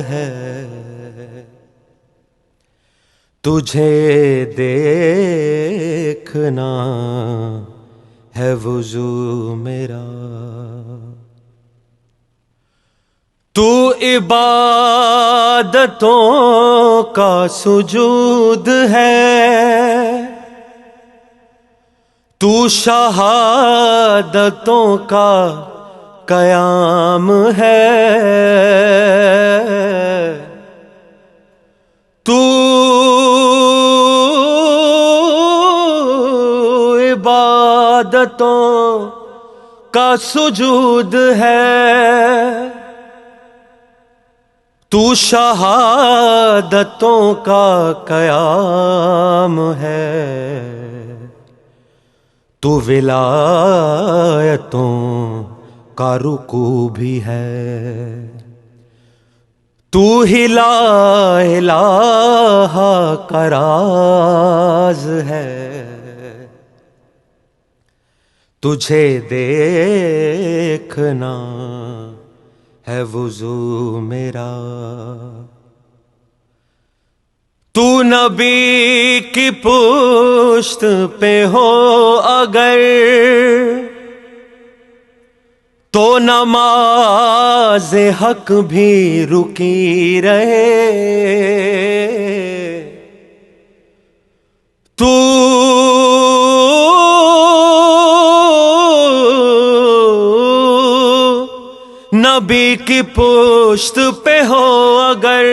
ہے تجھے دیکھنا ہے وضو میرا، تو عبادتوں کا سجود ہے، تو شہادتوں کا قیام ہے، تو عبادتوں کا سجود ہے، تو شہادتوں کا قیام ہے، تو ولایتوں کا رکوع بھی ہے، تو ہی لا الہ کا راز ہے، تجھے دیکھنا ہے وضو میرا، تو نبی کی پشت پہ ہو اگر تو نماز حق بھی رکی رہے، تو نبی کی پشت پہ ہو اگر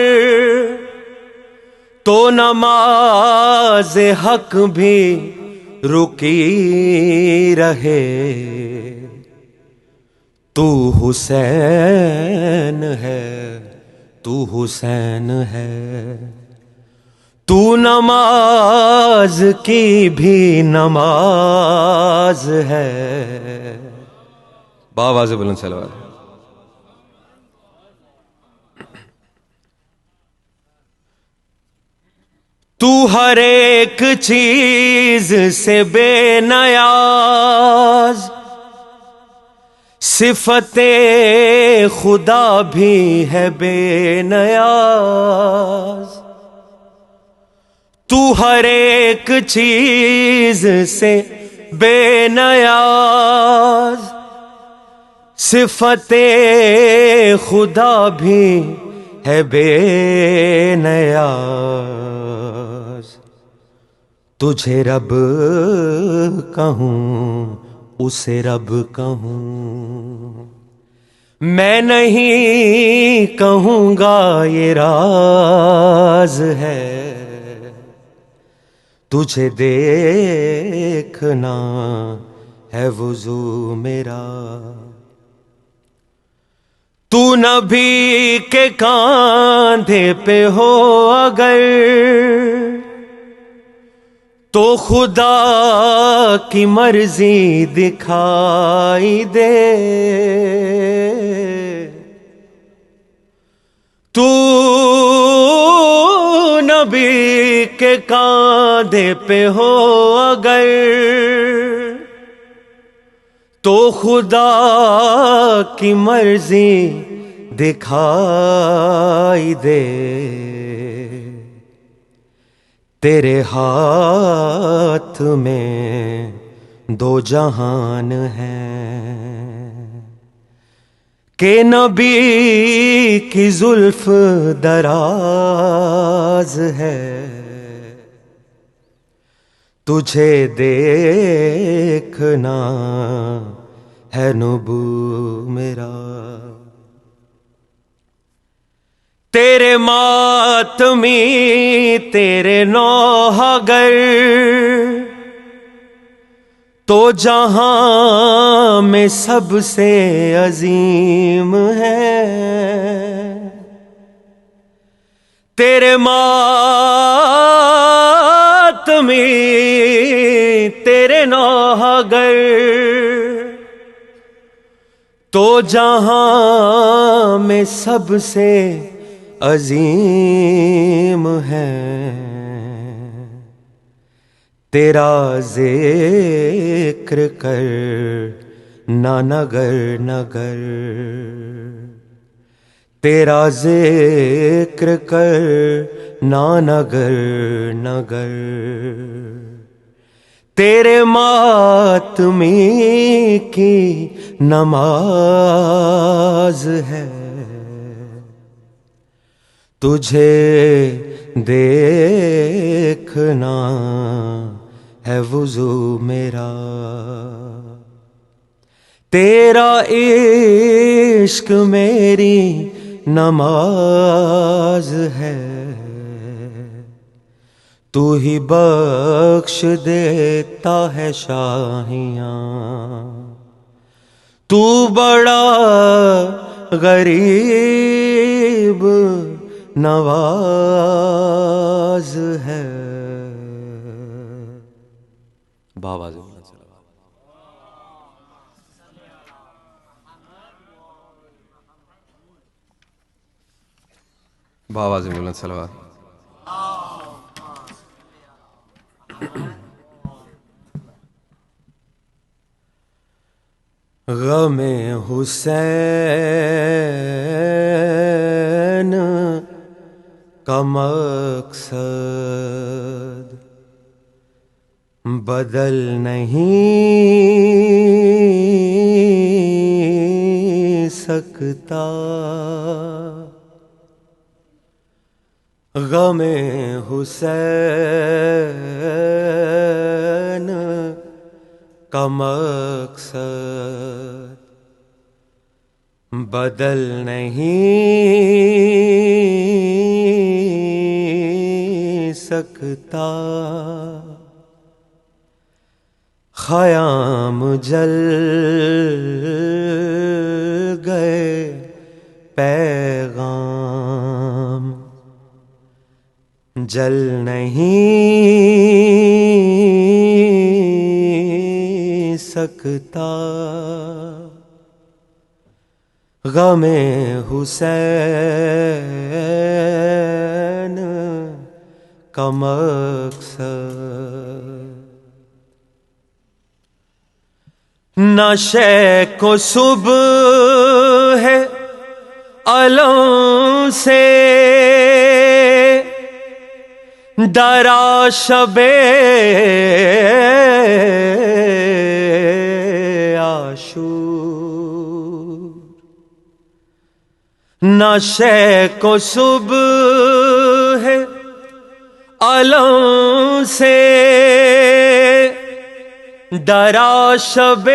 تو نماز حق بھی رکی رہے، تو حسین ہے، تو حسین ہے، تو نماز کی بھی نماز ہے۔ باواز بلند صلوات۔ تو ہر ایک چیز سے بے نیاز، صفت خدا بھی ہے بے نیاز، تو ہر ایک چیز سے بے نیاز، صفت خدا بھی ہے بے نیاز، تجھے رب کہوں اسے رب کہوں، میں نہیں کہوں گا یہ راز ہے، تجھے دیکھنا ہے وضو میرا، تو نبی کے کاندھے پہ ہو اگر تو خدا کی مرضی دکھائی دے، تو نبی کے کاندھے پہ ہو اگر تو خدا کی مرضی دکھائی دے، تیرے ہاتھ میں دو جہان ہیں کہ نبی کی زلف دراز ہے، تجھے دیکھنا ہے نبو میرا، تیرے ماتمی تیرے نوحہ اگر تو جہاں میں سب سے عظیم ہے، تیرے ماتمی تیرے نوحہ اگر تو جہاں میں سب سے عظیم ہے، تیرا ذکر کر نہ نگر نگر، تیرا ذکر کر نگر نگر، تیرے ماتمی کی نماز ہے، تجھے دیکھنا ہے وضو میرا، تیرا عشق میری نماز ہے، تو ہی بخش دیتا ہے شاہیاں، تو بڑا غریب نواز ہے۔ باواز باواز بلند صلوات۔ غم حسین کا مقصد بدل نہیں سکتا، غم حسین کا مقصد بدل نہیں سکتا، خیام جل گئے پیغام جل نہیں سکتا، غم حسین کا مقصد نہ شیخ و صبح ہے علم سے درا شب عاشور، نہ شیخ و صبح ہے علم سے درا شب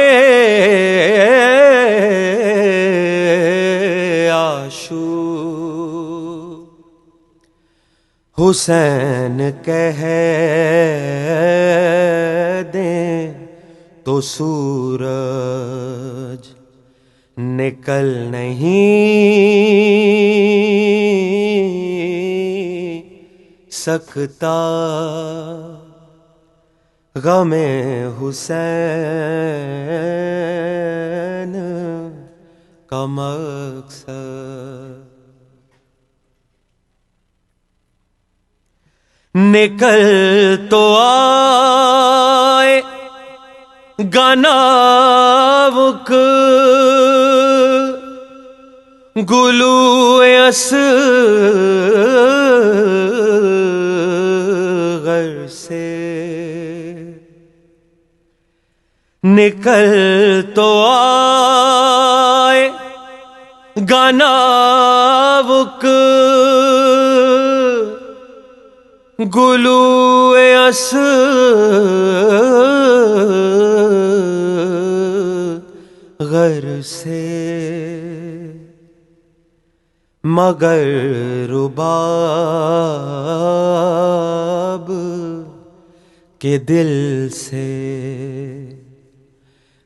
عاشور، حسین کہہ دیں تو سورج نکل نہیں سکتا، غم حسین کا مقصد نکل تو آئے گناوک گلو اصغر سے، نکل تو آئے گناوک گلو اصغر سے، مگر رباب کے دل سے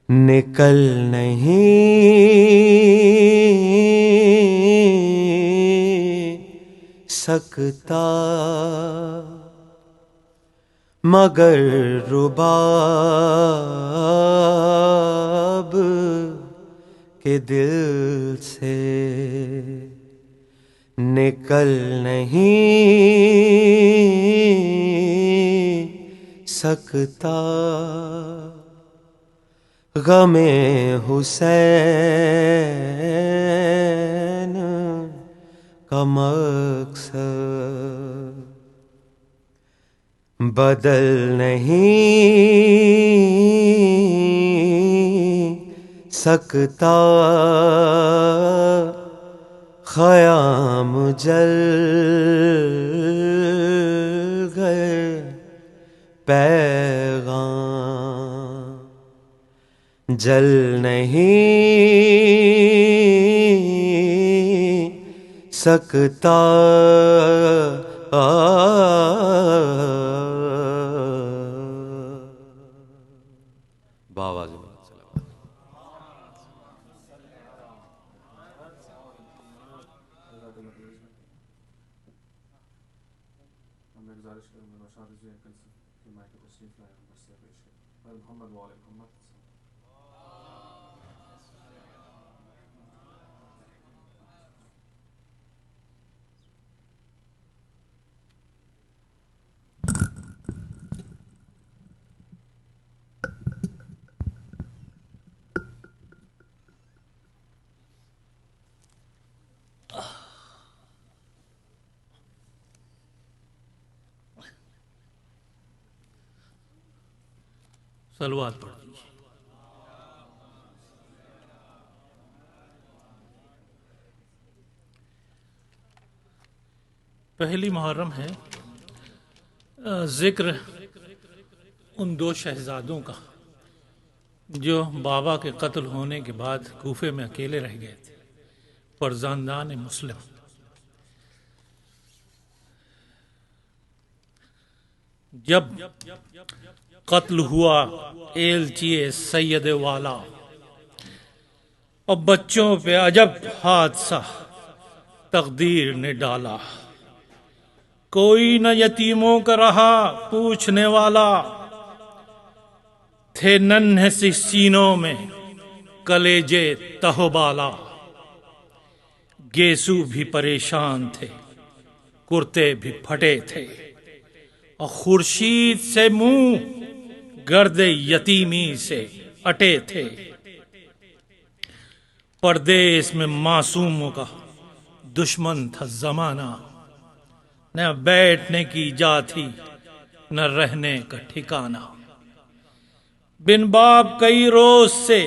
نکل نہیں سکتا، مگر رباب کے دل سے نکل نہیں سکتا، غم حسین کا مقصد بدل نہیں سکتا، خیام جل گئے پیغام جل نہیں سکتا، باواز صلوات پڑھ دیجیے۔ پہلی محرم ہے، ذکر ان دو شہزادوں کا جو بابا کے قتل ہونے کے بعد کوفے میں اکیلے رہ گئے تھے، فرزندان مسلم۔ جب قتل ہوا ایلچی سید والا، اور بچوں پہ عجب حادثہ تقدیر نے ڈالا، کوئی نہ یتیموں کا رہا پوچھنے والا، تھے ننھے سی سینوں میں کلیجے تہوبالا، گیسو بھی پریشان تھے، کرتے بھی پھٹے تھے، اور خورشید سے منہ گرد یتیمی سے اٹے تھے، پردیس میں معصوموں کا دشمن تھا زمانہ، نہ بیٹھنے کی جا تھی نہ رہنے کا ٹھکانہ، بن باپ کئی روز سے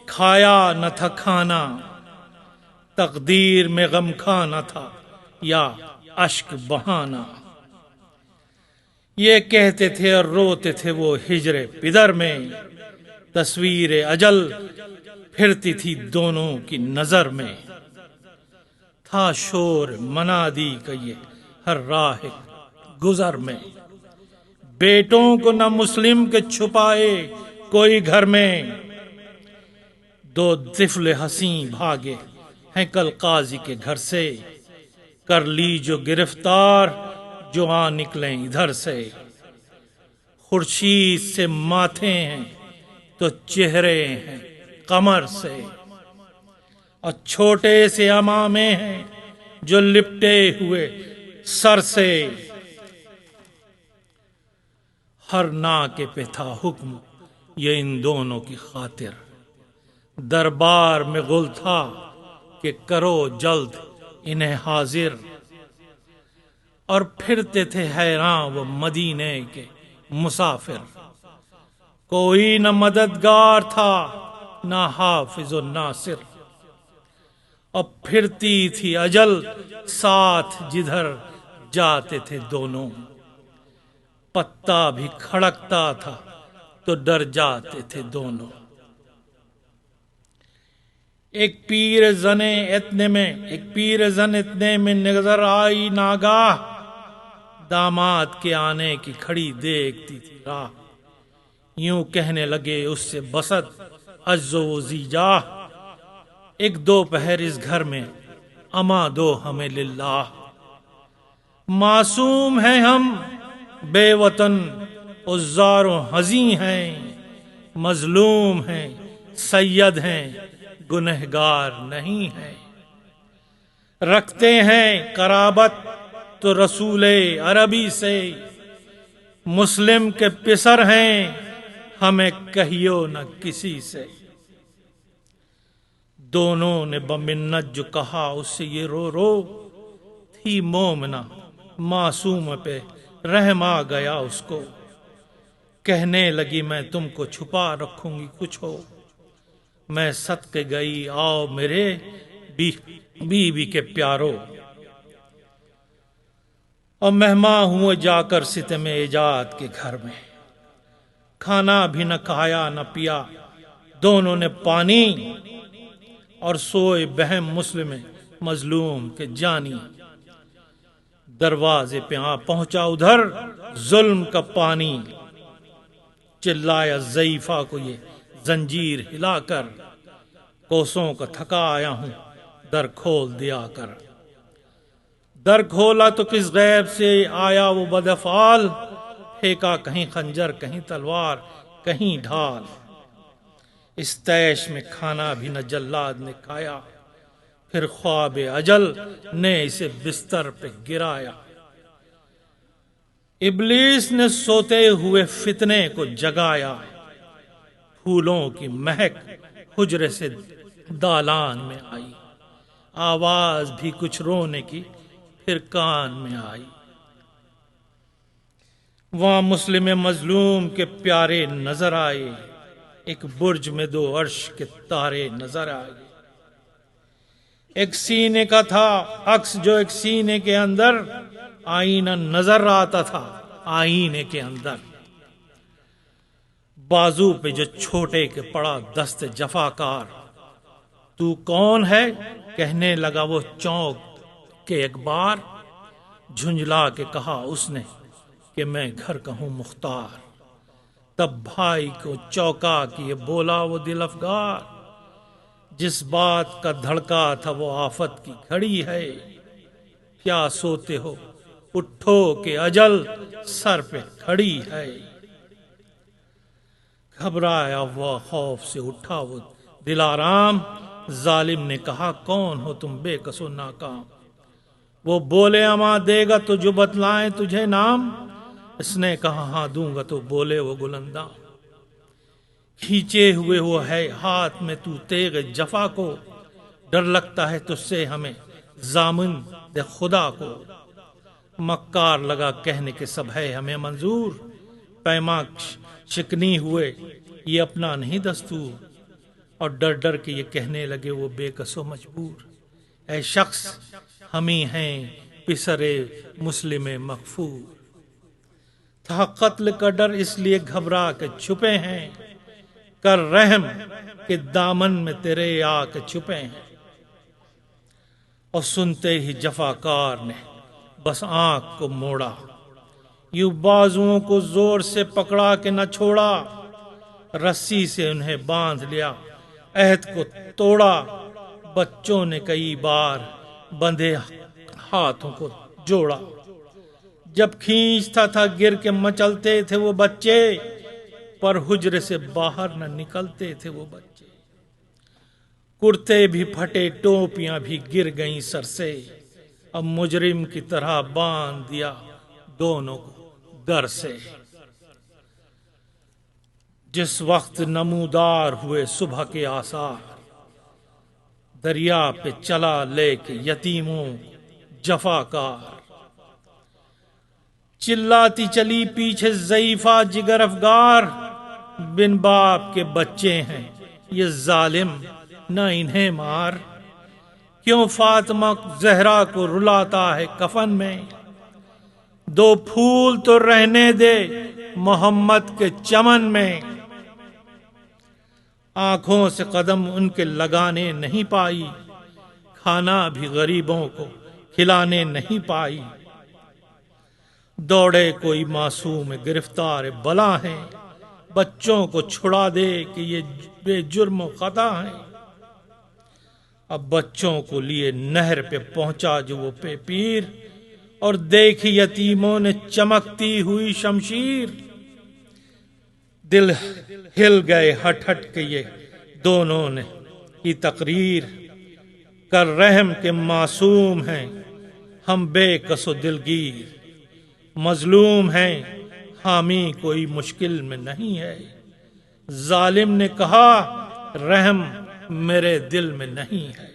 کھایا نہ تھا کھانا، تقدیر میں غم کھانا تھا یا اشک بہانا، یہ کہتے تھے اور روتے تھے وہ ہجر پدر میں، تصویر اجل پھرتی تھی دونوں کی نظر میں، تھا شور منادی کا یہ ہر راہ گزر میں، بیٹوں کو نہ مسلم کے چھپائے کوئی گھر میں، دو طفل حسین بھاگے ہیں کل قاضی کے گھر سے، کر لی جو گرفتار جو آ نکلیں ادھر سے، خورشید سے ماتھے ہیں تو چہرے ہیں قمر سے، اور چھوٹے سے امامے ہیں جو لپٹے ہوئے سر سے، ہر ناکے پہ تھا حکم یہ ان دونوں کی خاطر، دربار میں غل تھا کہ کرو جلد انہیں حاضر، اور پھرتے تھے حیراں وہ مدینے کے مسافر، کوئی نہ مددگار تھا نہ حافظ و ناصر، اور پھرتی تھی اجل ساتھ جدھر جاتے تھے دونوں، پتا بھی کھڑکتا تھا تو ڈر جاتے تھے دونوں، ایک پیر زن اتنے میں نظر آئی ناگاہ، داماد کے آنے کی کھڑی دیکھتی تھی راہ، یوں کہنے لگے اس سے بسط عز و زیجاہ، ایک دو پہر اس گھر میں اما دو ہمیں للہ، معصوم ہیں ہم بے وطن عزار و حزیں ہیں، مظلوم ہیں سید ہیں گنہگار نہیں ہیں، رکھتے ہیں قرابت تو رسول عربی سے، مسلم کے پسر ہیں ہمیں کہیو نہ کسی سے، دونوں نے بمنت جو کہا اس سے یہ رو رو، تھی مومنہ معصوم پہ رحم آ گیا اس کو، کہنے لگی میں تم کو چھپا رکھوں گی کچھ ہو، میں صدقے گئی آؤ میرے بیوی کے پیارو، اور مہمان ہوئے جا کر ستم ایجاد کے گھر میں، کھانا بھی نہ کھایا نہ پیا، دونوں نے پانی، اور سوئے بہم مسلم مظلوم کے جانی، دروازے پہ آ پہنچا ادھر ظلم کا پانی، چلایا ضعیفہ کو یہ زنجیر ہلا کر، کوسوں کا تھکا آیا ہوں در کھول دیا کر، در کھولا تو کس غیب سے آیا وہ بدافعال، پھینکا کہیں خنجر کہیں تلوار کہیں ڈھال، اس تیش میں کھانا بھی نہ جلاد نے کھایا، پھر خواب اجل نے اسے بستر پہ گرایا، ابلیس نے سوتے ہوئے فتنے کو جگایا، پھولوں کی مہک حجرے سے دالان میں آئی، آواز بھی کچھ رونے کی پھر کان میں آئی، وہاں مسلم مظلوم کے پیارے نظر آئے، ایک برج میں 2 عرش کے تارے نظر آئے، ایک سینے کا تھا عکس جو ایک سینے کے اندر آئینہ نظر آتا تھا، آئینے کے اندر بازو پہ جو چھوٹے کے پڑا دست جفاکار، تو کون ہے کہنے لگا وہ چونک کے ایک بار، جھنجلا کے کہا اس نے کہ میں گھر کا ہوں مختار، تب بھائی کو چوکا کیے بولا وہ دل افگار، جس بات کا دھڑکا تھا وہ آفت کی گھڑی ہے، کیا سوتے ہو اٹھو کہ اجل سر پہ کھڑی ہے، گھبرایا وہ خوف سے اٹھا وہ دلارام، ظالم نے کہا کون ہو تم بے کس و ناکام، وہ بولے اما دے گا تو جو بتلائیں تجھے نام، اس نے کہا ہاں دوں گا تو بولے وہ گلندام، کھینچے ہوئے وہ ہے ہاتھ میں تو تیغ جفا کو، ڈر لگتا ہے تجھ سے ہمیں ضامن دے خدا کو، مکار لگا کہنے کے سب ہے ہمیں منظور، پیما شکنی ہوئے یہ اپنا نہیں دستور، اور ڈر ڈر کے یہ کہنے لگے وہ بے کس و مجبور، اے شخص ہم ہی ہیں پسرے مسلم مغفور، تھا قتل کا ڈر اس لیے گھبرا کے چھپے ہیں، کر رحم کہ دامن میں تیرے آ کے چھپے ہیں، اور سنتے ہی جفاکار نے بس آنکھ کو موڑا، یوں بازوؤں کو زور سے پکڑا کہ نہ چھوڑا، رسی سے انہیں باندھ لیا عہد کو توڑا، بچوں نے کئی بار بندھے ہاتھوں کو جوڑا، جب کھینچتا تھا گر کے مچلتے تھے وہ بچے، پر حجرے سے باہر نہ نکلتے تھے وہ بچے، کرتے بھی پھٹے ٹوپیاں بھی گر گئیں سر سے، اب مجرم کی طرح باندھ دیا دونوں کو در سے، جس وقت نمودار ہوئے صبح کے آثار، دریا پہ چلا لے کے یتیموں جفاکار، چلاتی چلی پیچھے ضعیفہ جگر افگار، بن باپ کے بچے ہیں یہ ظالم نہ انہیں مار، کیوں فاطمہ زہرا کو رلاتا ہے کفن میں، 2 پھول تو رہنے دے محمد کے چمن میں، آنکھوں سے قدم ان کے لگانے نہیں پائی، کھانا بھی غریبوں کو کھلانے نہیں پائی، دوڑے کوئی معصوم گرفتار بلا ہیں، بچوں کو چھڑا دے کہ یہ بے جرم و خطا ہیں، اب بچوں کو لیے نہر پہ پہنچا جو وہ پہ پیر، اور دیکھی یتیموں نے چمکتی ہوئی شمشیر، دل ہل گئے ہٹ ہٹ کے یہ دونوں نے کی تقریر، کر رحم کے معصوم ہیں ہم بے کس و دلگیر، مظلوم ہیں حامی کوئی مشکل میں نہیں ہے، ظالم نے کہا رحم میرے دل میں نہیں ہے،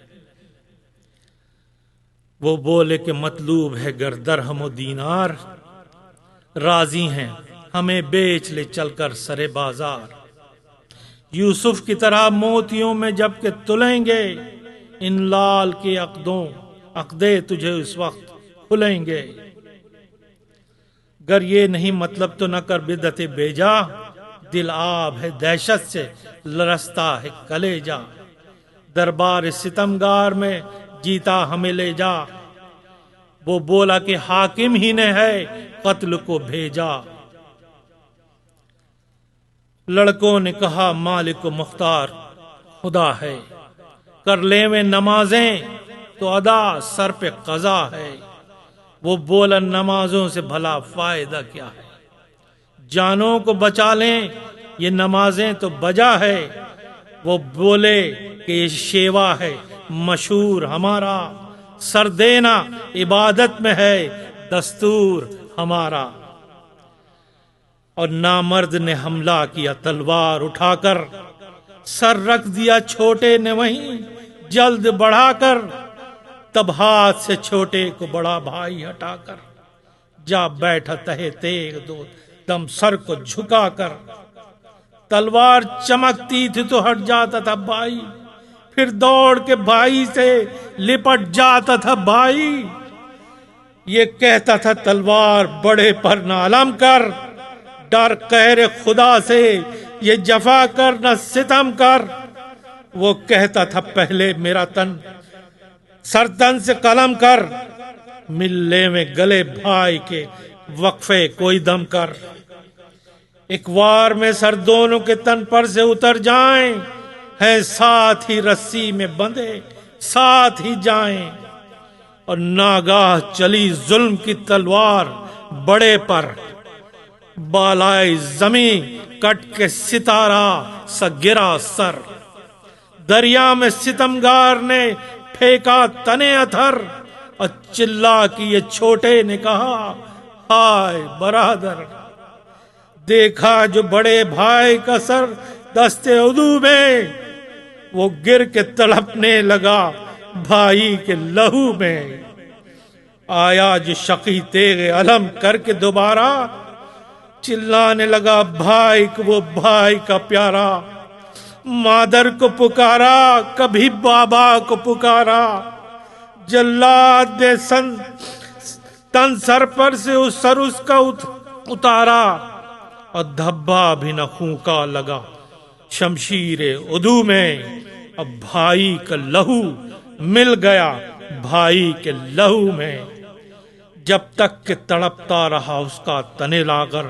وہ بولے کہ مطلوب ہے گر درہم و دینار، راضی ہیں ہمیں بیچ لے چل کر سرے بازار۔ یوسف کی طرح موتیوں میں جب کہ تلیں گے، ان لال کے عقدے تجھے اس وقت کھلیں گے۔ گر یہ نہیں مطلب تو نہ کر بدعت بیجا، دل آب ہے دہشت سے لرزتا ہے کلیجا۔ دربار ستمگار میں جیتا ہمیں لے جا، وہ بولا کہ حاکم ہی نے ہے قتل کو بھیجا۔ لڑکوں نے کہا مالک و مختار خدا ہے، کر لیویں نمازیں تو ادا سر پہ قضا ہے۔ وہ بولا نمازوں سے بھلا فائدہ کیا ہے، جانوں کو بچا لیں یہ نمازیں تو بجا ہے۔ وہ بولے کہ یہ شیوا ہے مشہور ہمارا، سر دینا عبادت میں ہے دستور ہمارا۔ اور نامرد نے حملہ کیا تلوار اٹھا کر، سر رکھ دیا چھوٹے نے وہیں جلد بڑھا کر۔ تب ہاتھ سے چھوٹے کو بڑا بھائی ہٹا کر، جا بیٹھا تہے تیغ دو دم سر کو جھکا کر۔ تلوار چمکتی تھی تو ہٹ جاتا تھا بھائی، پھر دوڑ کے بھائی سے لپٹ جاتا تھا بھائی۔ یہ کہتا تھا تلوار بڑے پر نہ علم کر، ڈر قہر خدا سے یہ جفا کر نہ ستم کر۔ وہ کہتا تھا پہلے میرا تن سرتن سے قلم کر، ملے میں گلے بھائی کے وقفے کوئی دم کر۔ ایک وار میں سر دونوں کے تن پر سے اتر جائیں، ہیں ساتھ ہی رسی میں بندھے ساتھ ہی جائیں۔ اور ناگاہ چلی ظلم کی تلوار بڑے پر، بالائے زمیں کٹ کے ستارہ سا گرا سر۔ دریا میں ستمگار نے پھینکا تنے اتھر، اور چلا کی یہ چھوٹے نے کہا ہائے برادر۔ دیکھا جو بڑے بھائی کا سر دست عدو میں، وہ گر کے تڑپنے لگا بھائی کے لہو میں۔ آیا جو شقی تیغ علم کر کے دوبارہ، چلانے لگا بھائی کو وہ بھائی کا پیارا۔ مادر کو پکارا کبھی بابا کو پکارا، جلاد نے تن سر پر سے اس سر اس کا اتارا۔ اور دھبا بھی نہ خون کا لگا شمشیر عدو میں، اب بھائی کا لہو مل گیا بھائی کے لہو میں۔ جب تک کہ تڑپتا رہا اس کا تنے لاغر،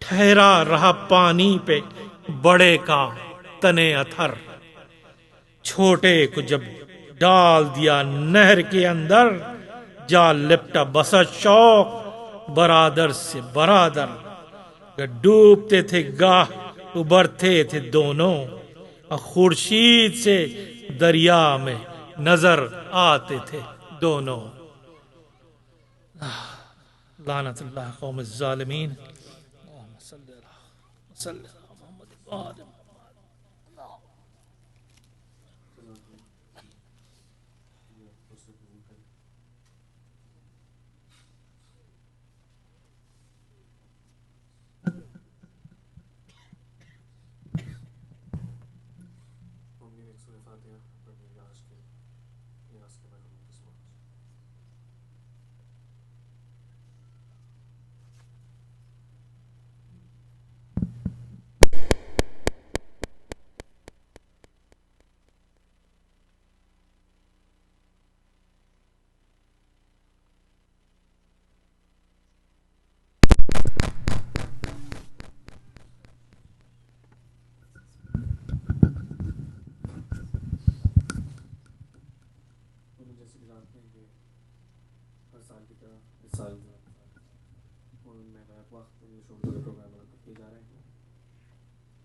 ٹھہرا رہا پانی پہ بڑے کا تنے اتھر۔ چھوٹے کو جب ڈال دیا نہر کے اندر، جا لپٹا بسا شوق برادر سے برادر۔ ڈوبتے تھے گاہ ابھرتے تھے دونوں، اور خورشید سے دریا میں نظر آتے تھے دونوں۔ لعنت اللہ قوم الظالمین۔ اللہم صلی علی محمد وآل محمد۔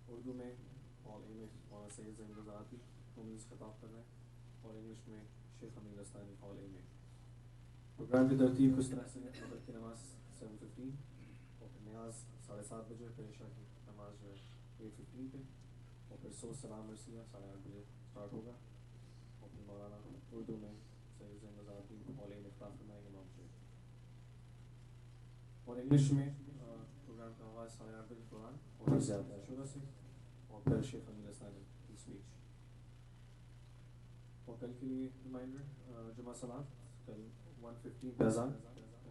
اردو میں اور انگلش مولانا سید زین الزاہدی ممتاز خطاب کر رہے ہیں، اور انگلش میں شیخ امین دستانی اور میں۔ پروگرام کی ترتیب کچھ طرح سے مغرب کی نماز 7:15 اور پھر نیاز 7:30 بجے، پھر عشاء کی نماز جو ہے 8:15 پہ، اور پھر صبح سلام مرثیہ 8:30 بجے اسٹارٹ ہوگا، اور پھر مولانا اردو میں سید زین العابدین مولین افتتاح فرمائیں گے امام شریف. اور انگلش میں پروگرام کا آغاز 8:30 بجے قرآن اور زیادہ شورا سے، اور پھر شیخ امین استانی کی اسپیچ. اور کل کے لیے ریمائنڈر، جمعہ سلاد کل 1:15 پہ اذان،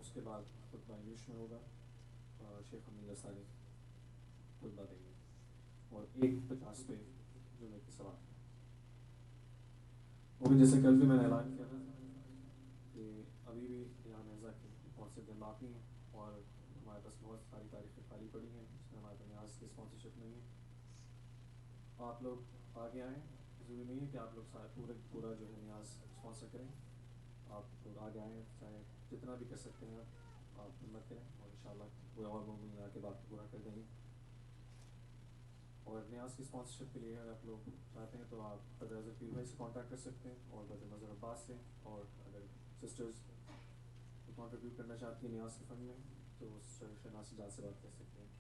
اس کے بعد خطبہ انگلش میں ہوگا، شیخ امین استانی خطبہ دیں گے، اور 1:50 پہ جمعے کی سلاد. وہ بھی جیسے کل بھی میں نے اعلان کیا تھا کہ ابھی بھی یہاں نیزہ کے بہت سے دن باقی ہیں، اور ہمارے پاس بہت ساری تاریخیں خالی پڑی ہیں جس میں ہمارے پاس نیاز کی اسپانسرشپ نہیں ہے. آپ لوگ آگے آئیں، ضروری نہیں ہے کہ آپ لوگ پورا جو ہے نیاز اسپانسر کریں. آپ لوگ آگے آئیں، چاہے جتنا بھی کر سکتے ہیں آپ ہمت کریں، اور انشاءاللہ کوئی اور مومن آ کے بات پورا کر دیں گے. اور نیاز کی اسپانسرشپ کے لیے اگر آپ لوگ چاہتے ہیں تو آپ بدر اظہر پیر بھائی سے کانٹیکٹ کر سکتے ہیں، اور بدر مظہر عباس سے، اور اگر سسٹرز کنٹریبیوٹ کرنا چاہتی ہیں نیاز کے فنڈ میں تو شہناز سجاد سے بات کر سکتے ہیں.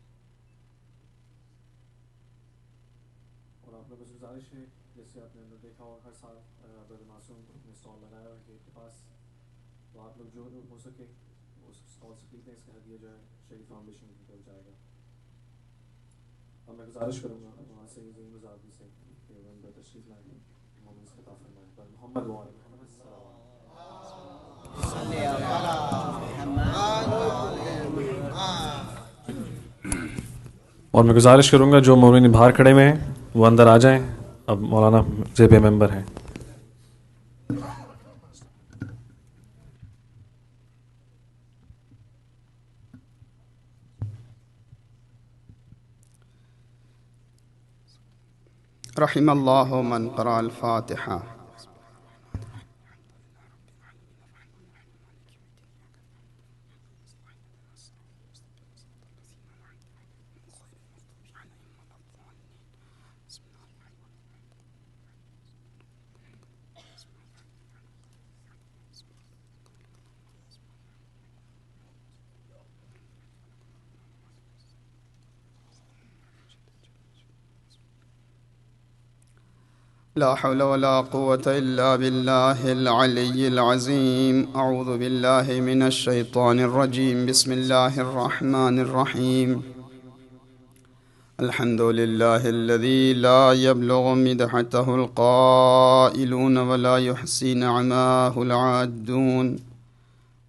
اور آپ لوگوں سے گزارش ہے، جیسے آپ نے دیکھا اور ہر سال بدر معصوم نے اسٹال لگایا ہوا ہے گیٹ کے پاس، تو آپ لوگ جو ہو سکے اس اسٹال سے خریدیں. اس کا ہدیہ جو ہے شہید فاؤنڈیشن کی طرف جائے گا. اب میں گزارش کروں گا وہاں سے زین العابدین سے کہ وہ ان پر تشریف لائیں، مومن سے خطاب فرمائیں. پر محمد وعلی محمد صلی اللہ علیہ. اور میں گزارش کروں گا جو مومن باہر کھڑے ہوئے ہیں وہ اندر آ جائیں. اب مولانا زیب ممبر ہیں. رحم اللہ من قرأ الفاتحہ. لا حول ولا قوة إلا بالله العلي العظيم. أعوذ بالله من الشيطان الرجيم. بسم الله الرحمن الرحيم. الحمد لله الذي لا يبلغ مدحته القائلون ولا يحصي نعماه العادون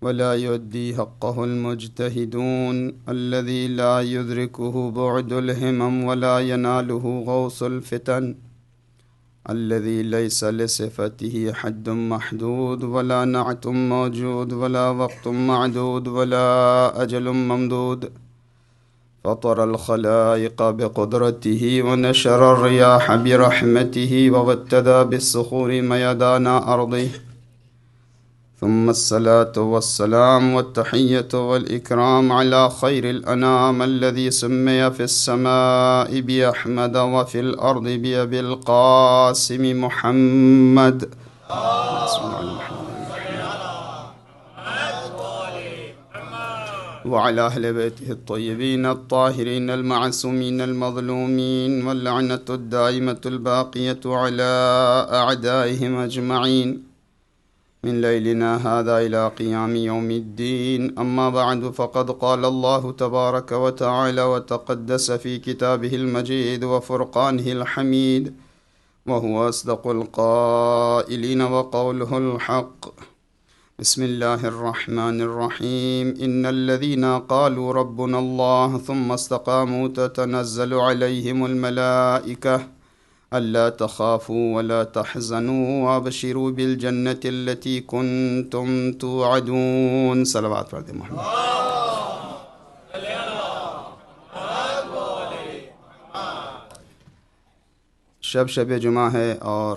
ولا يؤدي حقه المجتهدون، الذي لا يدركه بعد الهمم ولا يناله غوص الفتن، الذي ليس لصفته حد محدود ولا نعت موجود ولا وقت معدود ولا أجل ممدود، فطر الخلائق بقدرته ونشر الرياح برحمته وابتدى بالصخور ميدان أرضه، ثم الصلاة والسلام والتحية والإكرام على خير الأنام الذي سمي في السماء بأحمد وفي الأرض بأبي القاسم محمد. وعلى أهل بيته الطيبين الطاهرين المعصومين المظلومين، واللعنة الدائمة الباقية على أعدائهم أجمعين من ليلنا هذا إلى قيام يوم الدين. أما بعد، فقد قال الله تبارك وتعالى وتقدس في كتابه المجيد وفرقانه الحميد، وهو أصدق القائلين وقوله الحق. بسم الله الرحمن الرحيم. إن الذين قالوا ربنا الله ثم استقاموا تتنزل عليهم الملائكة ألا تخافوا ولا تحزنوا وابشروا بالجنة التي كنتم توعدون. صلوات پر محمد. شب جمعہ ہے اور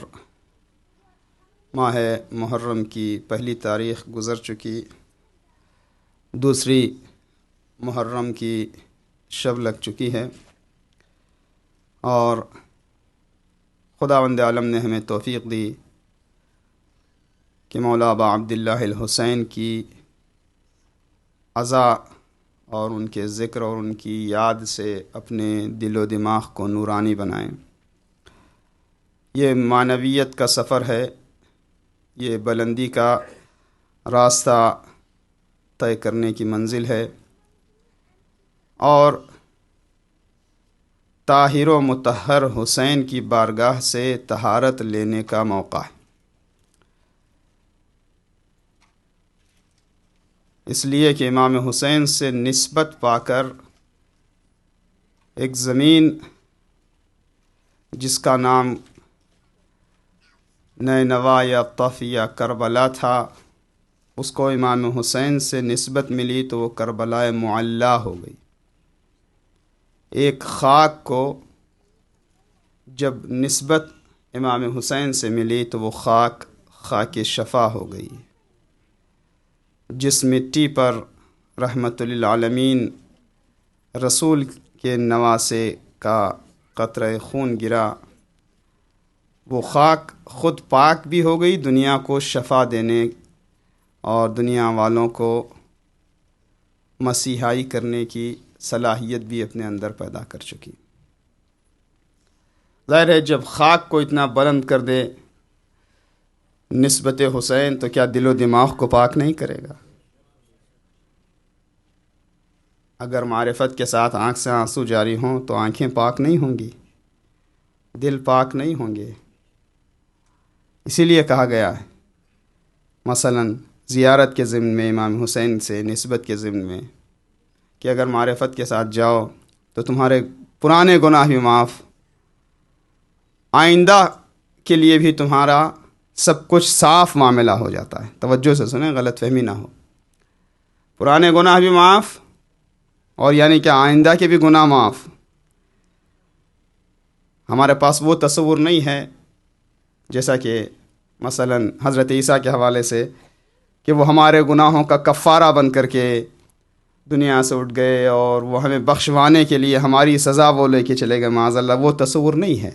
ماہ محرم کی پہلی تاریخ گزر چکی، دوسری محرم کی شب لگ چکی ہے، اور خداوند عالم نے ہمیں توفیق دی کہ مولا ابا عبداللہ الحسین کی عزا اور ان کے ذکر اور ان کی یاد سے اپنے دل و دماغ کو نورانی بنائیں. یہ معنویت کا سفر ہے، یہ بلندی کا راستہ طے کرنے کی منزل ہے اور طاہر و مطہر حسین کی بارگاہ سے طہارت لینے کا موقع ہے۔ اس لیے کہ امام حسین سے نسبت پا کر ایک زمین جس کا نام نینوا یا طف یا کربلا تھا، اس کو امام حسین سے نسبت ملی تو وہ کربلا معلی ہو گئی۔ ایک خاک کو جب نسبت امام حسین سے ملی تو وہ خاک شفا ہو گئی۔ جس مٹی پر رحمت للعالمین رسول کے نواسے کا قطرہ خون گرا، وہ خاک خود پاک بھی ہو گئی، دنیا کو شفا دینے اور دنیا والوں کو مسیحائی کرنے کی صلاحیت بھی اپنے اندر پیدا کر چکی۔ ظاہر ہے جب خاک کو اتنا بلند کر دے نسبت حسین تو کیا دل و دماغ کو پاک نہیں کرے گا؟ اگر معرفت کے ساتھ آنکھ سے آنسو جاری ہوں تو آنکھیں پاک نہیں ہوں گی، دل پاک نہیں ہوں گے۔ اسی لیے کہا گیا ہے مثلا زیارت کے ضمن میں امام حسین سے نسبت کے ضمن میں کہ اگر معرفت کے ساتھ جاؤ تو تمہارے پرانے گناہ بھی معاف، آئندہ کے لیے بھی تمہارا سب کچھ صاف معاملہ ہو جاتا ہے۔ توجہ سے سنیں، غلط فہمی نہ ہو۔ پرانے گناہ بھی معاف اور یعنی کہ آئندہ کے بھی گناہ معاف۔ ہمارے پاس وہ تصور نہیں ہے جیسا کہ مثلا حضرت عیسیٰ کے حوالے سے کہ وہ ہمارے گناہوں کا کفارہ بن کر کے دنیا سے اٹھ گئے اور وہ ہمیں بخشوانے کے لیے ہماری سزا وہ لے کے چلے گئے، معاذ اللہ۔ وہ تصور نہیں ہے۔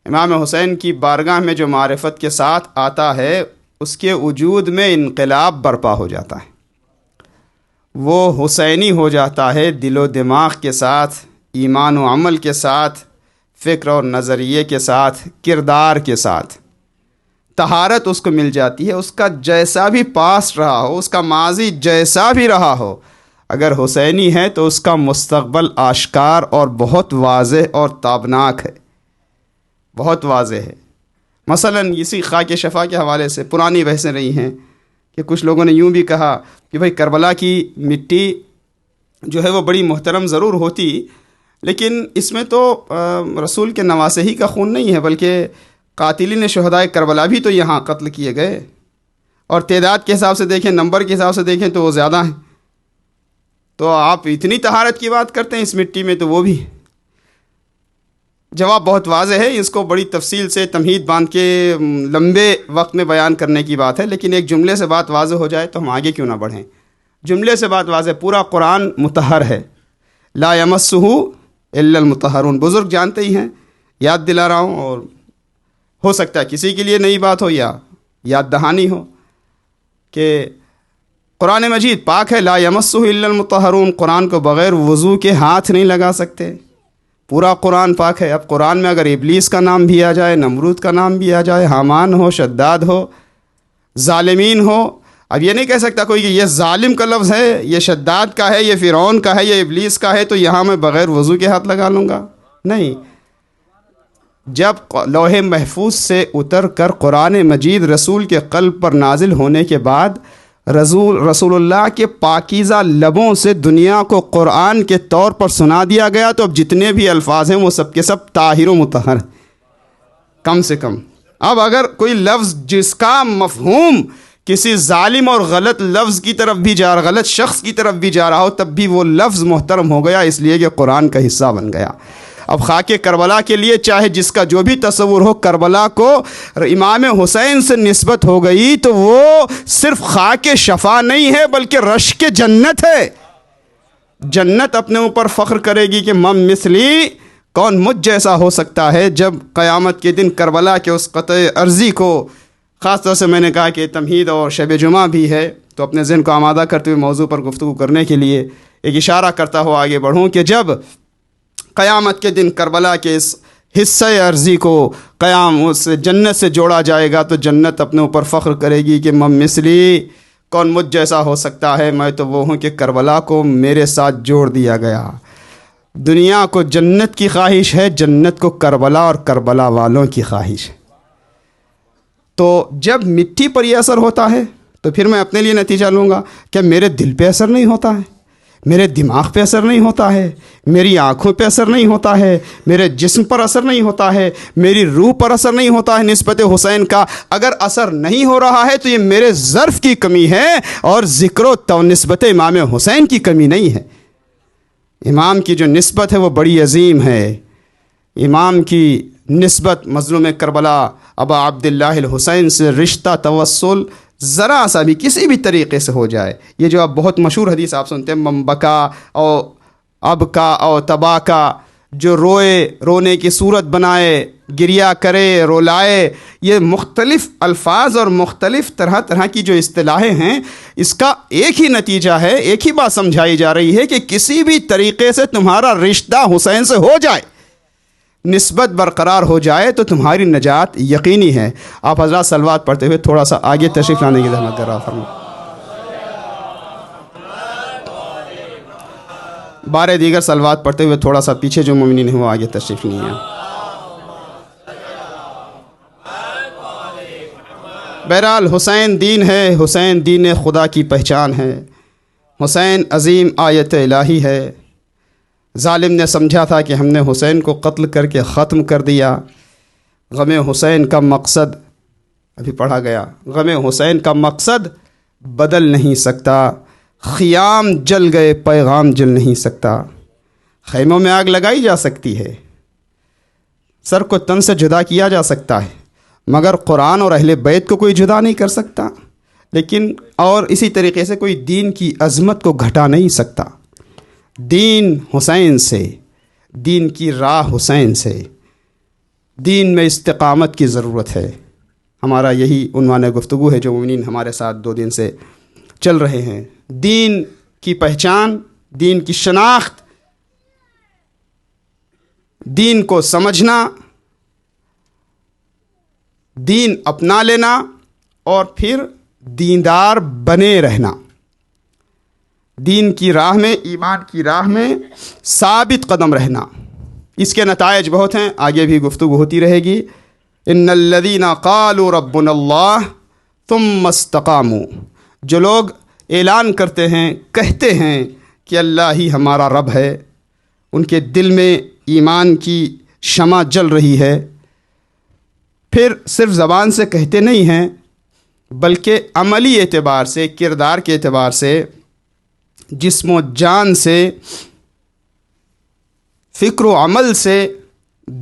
امام حسین کی بارگاہ میں جو معرفت کے ساتھ آتا ہے اس کے وجود میں انقلاب برپا ہو جاتا ہے، وہ حسینی ہو جاتا ہے، دل و دماغ کے ساتھ، ایمان و عمل کے ساتھ، فکر اور نظریے کے ساتھ، کردار کے ساتھ۔ طہارت اس کو مل جاتی ہے، اس کا جیسا بھی پاسٹ رہا ہو، اس کا ماضی جیسا بھی رہا ہو، اگر حسینی ہے تو اس کا مستقبل آشکار اور بہت واضح اور تابناک ہے، بہت واضح ہے۔ مثلا اسی خاک شفا کے حوالے سے پرانی بحثیں رہی ہیں کہ کچھ لوگوں نے یوں بھی کہا کہ بھئی کربلا کی مٹی جو ہے وہ بڑی محترم ضرور ہوتی، لیکن اس میں تو رسول کے نواسے ہی کا خون نہیں ہے، بلکہ قاتلین شہدائے کربلا بھی تو یہاں قتل کیے گئے، اور تعداد کے حساب سے دیکھیں، نمبر کے حساب سے دیکھیں تو وہ زیادہ ہیں، تو آپ اتنی طہارت کی بات کرتے ہیں اس مٹی میں، تو وہ بھی۔ جواب بہت واضح ہے، اس کو بڑی تفصیل سے تمہید باندھ کے لمبے وقت میں بیان کرنے کی بات ہے، لیکن ایک جملے سے بات واضح ہو جائے تو ہم آگے کیوں نہ بڑھیں۔ جملے سے بات واضح، پورا قرآن مطہر ہے، لا یمسہ الا المطہرون، بزرگ جانتے ہی ہیں، یاد دلا رہا ہوں، اور ہو سکتا ہے کسی کے لیے نئی بات ہو یا یاد دہانی ہو کہ قرآن مجید پاک ہے، لا یمسہ الا المطہرون، قرآن کو بغیر وضو کے ہاتھ نہیں لگا سکتے، پورا قرآن پاک ہے۔ اب قرآن میں اگر ابلیس کا نام بھی آ جائے، نمرود کا نام بھی آ جائے، حامان ہو، شداد ہو، ظالمین ہو، اب یہ نہیں کہہ سکتا کوئی کہ یہ ظالم کا لفظ ہے، یہ شداد کا ہے، یہ فرعون کا ہے، یہ ابلیس کا ہے، تو یہاں میں بغیر وضو کے ہاتھ لگا لوں گا، نہیں۔ جب لوح محفوظ سے اتر کر قرآن مجید رسول کے قلب پر نازل ہونے کے بعد رسول اللہ کے پاکیزہ لبوں سے دنیا کو قرآن کے طور پر سنا دیا گیا، تو اب جتنے بھی الفاظ ہیں وہ سب کے سب طاہر و مطہر ہیں، کم سے کم۔ اب اگر کوئی لفظ جس کا مفہوم کسی ظالم اور غلط لفظ کی طرف بھی جا رہا، غلط شخص کی طرف بھی جا رہا ہو، تب بھی وہ لفظ محترم ہو گیا، اس لیے کہ قرآن کا حصہ بن گیا۔ اب خاک کربلا کے لیے چاہے جس کا جو بھی تصور ہو، کربلا کو امام حسین سے نسبت ہو گئی تو وہ صرف خاک شفا نہیں ہے بلکہ رشک جنت ہے۔ جنت اپنے اوپر فخر کرے گی کہ من مثلی، کون مجھ جیسا ہو سکتا ہے۔ جب قیامت کے دن کربلا کے اس قطع ارضی کو، خاص طور سے میں نے کہا کہ تمہید اور شب جمعہ بھی ہے، تو اپنے ذہن کو آمادہ کرتے ہوئے موضوع پر گفتگو کرنے کے لیے ایک اشارہ کرتا ہوا آگے بڑھوں کہ جب قیامت کے دن کربلا کے اس حصہ عرضی کو قیام اس جنت سے جوڑا جائے گا تو جنت اپنے اوپر فخر کرے گی کہ من مثلی، کون مجھ جیسا ہو سکتا ہے، میں تو وہ ہوں کہ کربلا کو میرے ساتھ جوڑ دیا گیا۔ دنیا کو جنت کی خواہش ہے، جنت کو کربلا اور کربلا والوں کی خواہش ہے۔ تو جب مٹی پر یہ اثر ہوتا ہے تو پھر میں اپنے لیے نتیجہ لوں گا، کیا میرے دل پہ اثر نہیں ہوتا ہے، میرے دماغ پہ اثر نہیں ہوتا ہے، میری آنکھوں پہ اثر نہیں ہوتا ہے، میرے جسم پر اثر نہیں ہوتا ہے، میری روح پر اثر نہیں ہوتا ہے نسبت حسین کا؟ اگر اثر نہیں ہو رہا ہے تو یہ میرے ظرف کی کمی ہے اور ذکر و نسبت امام حسین کی کمی نہیں ہے۔ امام کی جو نسبت ہے وہ بڑی عظیم ہے۔ امام کی نسبت مظلوم کربلا ابا عبداللہ الحسین سے رشتہ توسل ذرا سا بھی کسی بھی طریقے سے ہو جائے، یہ جو اب بہت مشہور حدیث آپ سنتے ہیں، ممبکا او اب کا او تبا کا، جو روئے رونے کی صورت بنائے، گریا کرے رولائے، یہ مختلف الفاظ اور مختلف طرح طرح کی جو اصطلاحیں ہیں، اس کا ایک ہی نتیجہ ہے، ایک ہی بات سمجھائی جا رہی ہے کہ کسی بھی طریقے سے تمہارا رشتہ حسین سے ہو جائے، نسبت برقرار ہو جائے تو تمہاری نجات یقینی ہے۔ آپ حضرات صلوات پڑھتے ہوئے تھوڑا سا آگے تشریف لانے کی زحمت کر رہا فرمائیں۔ بارے دیگر صلوات پڑھتے ہوئے تھوڑا سا پیچھے جو مومنین ہیں وہ آگے تشریف نہیں ہے۔ بہرحال حسین دین ہے، حسین دین خدا کی پہچان ہے، حسین عظیم آیت الہی ہے۔ ظالم نے سمجھا تھا کہ ہم نے حسین کو قتل کر کے ختم کر دیا۔ غم حسین کا مقصد ابھی پڑھا گیا، غم حسین کا مقصد بدل نہیں سکتا، خیام جل گئے پیغام جل نہیں سکتا۔ خیموں میں آگ لگائی جا سکتی ہے، سر کو تن سے جدا کیا جا سکتا ہے، مگر قرآن اور اہل بیت کو کوئی جدا نہیں کر سکتا، لیکن اور اسی طریقے سے کوئی دین کی عظمت کو گھٹا نہیں سکتا۔ دین حسین سے، دین کی راہ حسین سے، دین میں استقامت کی ضرورت ہے۔ ہمارا یہی عنوان گفتگو ہے جو مومنین ہمارے ساتھ 2 دن سے چل رہے ہیں۔ دین کی پہچان، دین کی شناخت، دین کو سمجھنا، دین اپنا لینا اور پھر دیندار بنے رہنا، دین کی راہ میں، ایمان کی راہ میں ثابت قدم رہنا۔ اس کے نتائج بہت ہیں، آگے بھی گفتگو ہوتی رہے گی۔ ان الذین قالوا ربنا اللہ ثم استقاموا، جو لوگ اعلان کرتے ہیں، کہتے ہیں کہ اللہ ہی ہمارا رب ہے، ان کے دل میں ایمان کی شمع جل رہی ہے، پھر صرف زبان سے کہتے نہیں ہیں بلکہ عملی اعتبار سے، کردار کے اعتبار سے، جسم و جان سے، فکر و عمل سے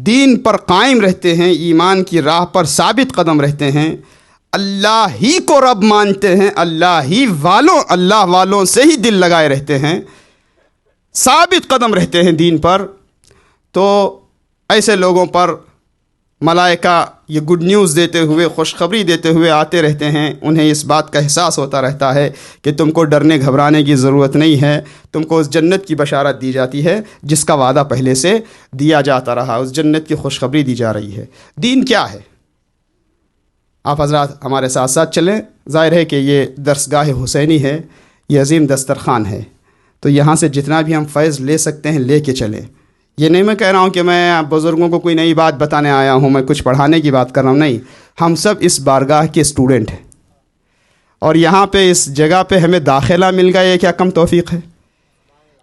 دین پر قائم رہتے ہیں، ایمان کی راہ پر ثابت قدم رہتے ہیں، اللہ ہی کو رب مانتے ہیں، اللہ والوں سے ہی دل لگائے رہتے ہیں، ثابت قدم رہتے ہیں دین پر، تو ایسے لوگوں پر ملائکہ یہ گڈ نیوز دیتے ہوئے، خوشخبری دیتے ہوئے آتے رہتے ہیں۔ انہیں اس بات کا احساس ہوتا رہتا ہے کہ تم کو ڈرنے گھبرانے کی ضرورت نہیں ہے، تم کو اس جنت کی بشارت دی جاتی ہے جس کا وعدہ پہلے سے دیا جاتا رہا، اس جنت کی خوشخبری دی جا رہی ہے۔ دین کیا ہے؟ آپ حضرات ہمارے ساتھ ساتھ چلیں۔ ظاہر ہے کہ یہ درسگاہ حسینی ہے، یہ عظیم دسترخوان ہے، تو یہاں سے جتنا بھی ہم فیض لے سکتے ہیں لے کے چلیں۔ یہ نہیں میں کہہ رہا ہوں کہ میں بزرگوں کو کوئی نئی بات بتانے آیا ہوں، میں کچھ پڑھانے کی بات کر رہا ہوں، نہیں، ہم سب اس بارگاہ کے اسٹوڈنٹ ہیں، اور یہاں پہ اس جگہ پہ ہمیں داخلہ مل گیا، یہ کیا کم توفیق ہے؟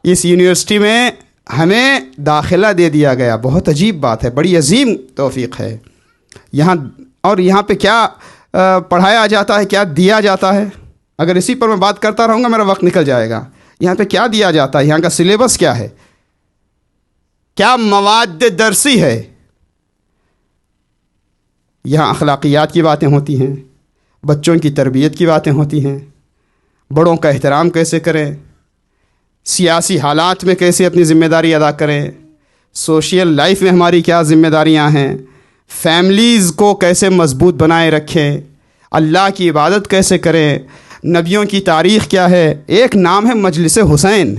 اس یونیورسٹی میں ہمیں داخلہ دے دیا گیا، بہت عجیب بات ہے، بڑی عظیم توفیق ہے یہاں۔ اور یہاں پہ کیا پڑھایا جاتا ہے، کیا دیا جاتا ہے؟ اگر اسی پر میں بات کرتا رہوں گا میرا وقت نکل جائے گا۔ یہاں پہ کیا دیا جاتا ہے، یہاں کا سلیبس کیا ہے، کیا مواد درسی ہے؟ یہاں اخلاقیات کی باتیں ہوتی ہیں، بچوں کی تربیت کی باتیں ہوتی ہیں، بڑوں کا احترام کیسے کریں، سیاسی حالات میں کیسے اپنی ذمہ داری ادا کریں، سوشل لائف میں ہماری کیا ذمہ داریاں ہیں، فیملیز کو کیسے مضبوط بنائے رکھیں، اللہ کی عبادت کیسے کریں، نبیوں کی تاریخ کیا ہے۔ ایک نام ہے مجلس حسین،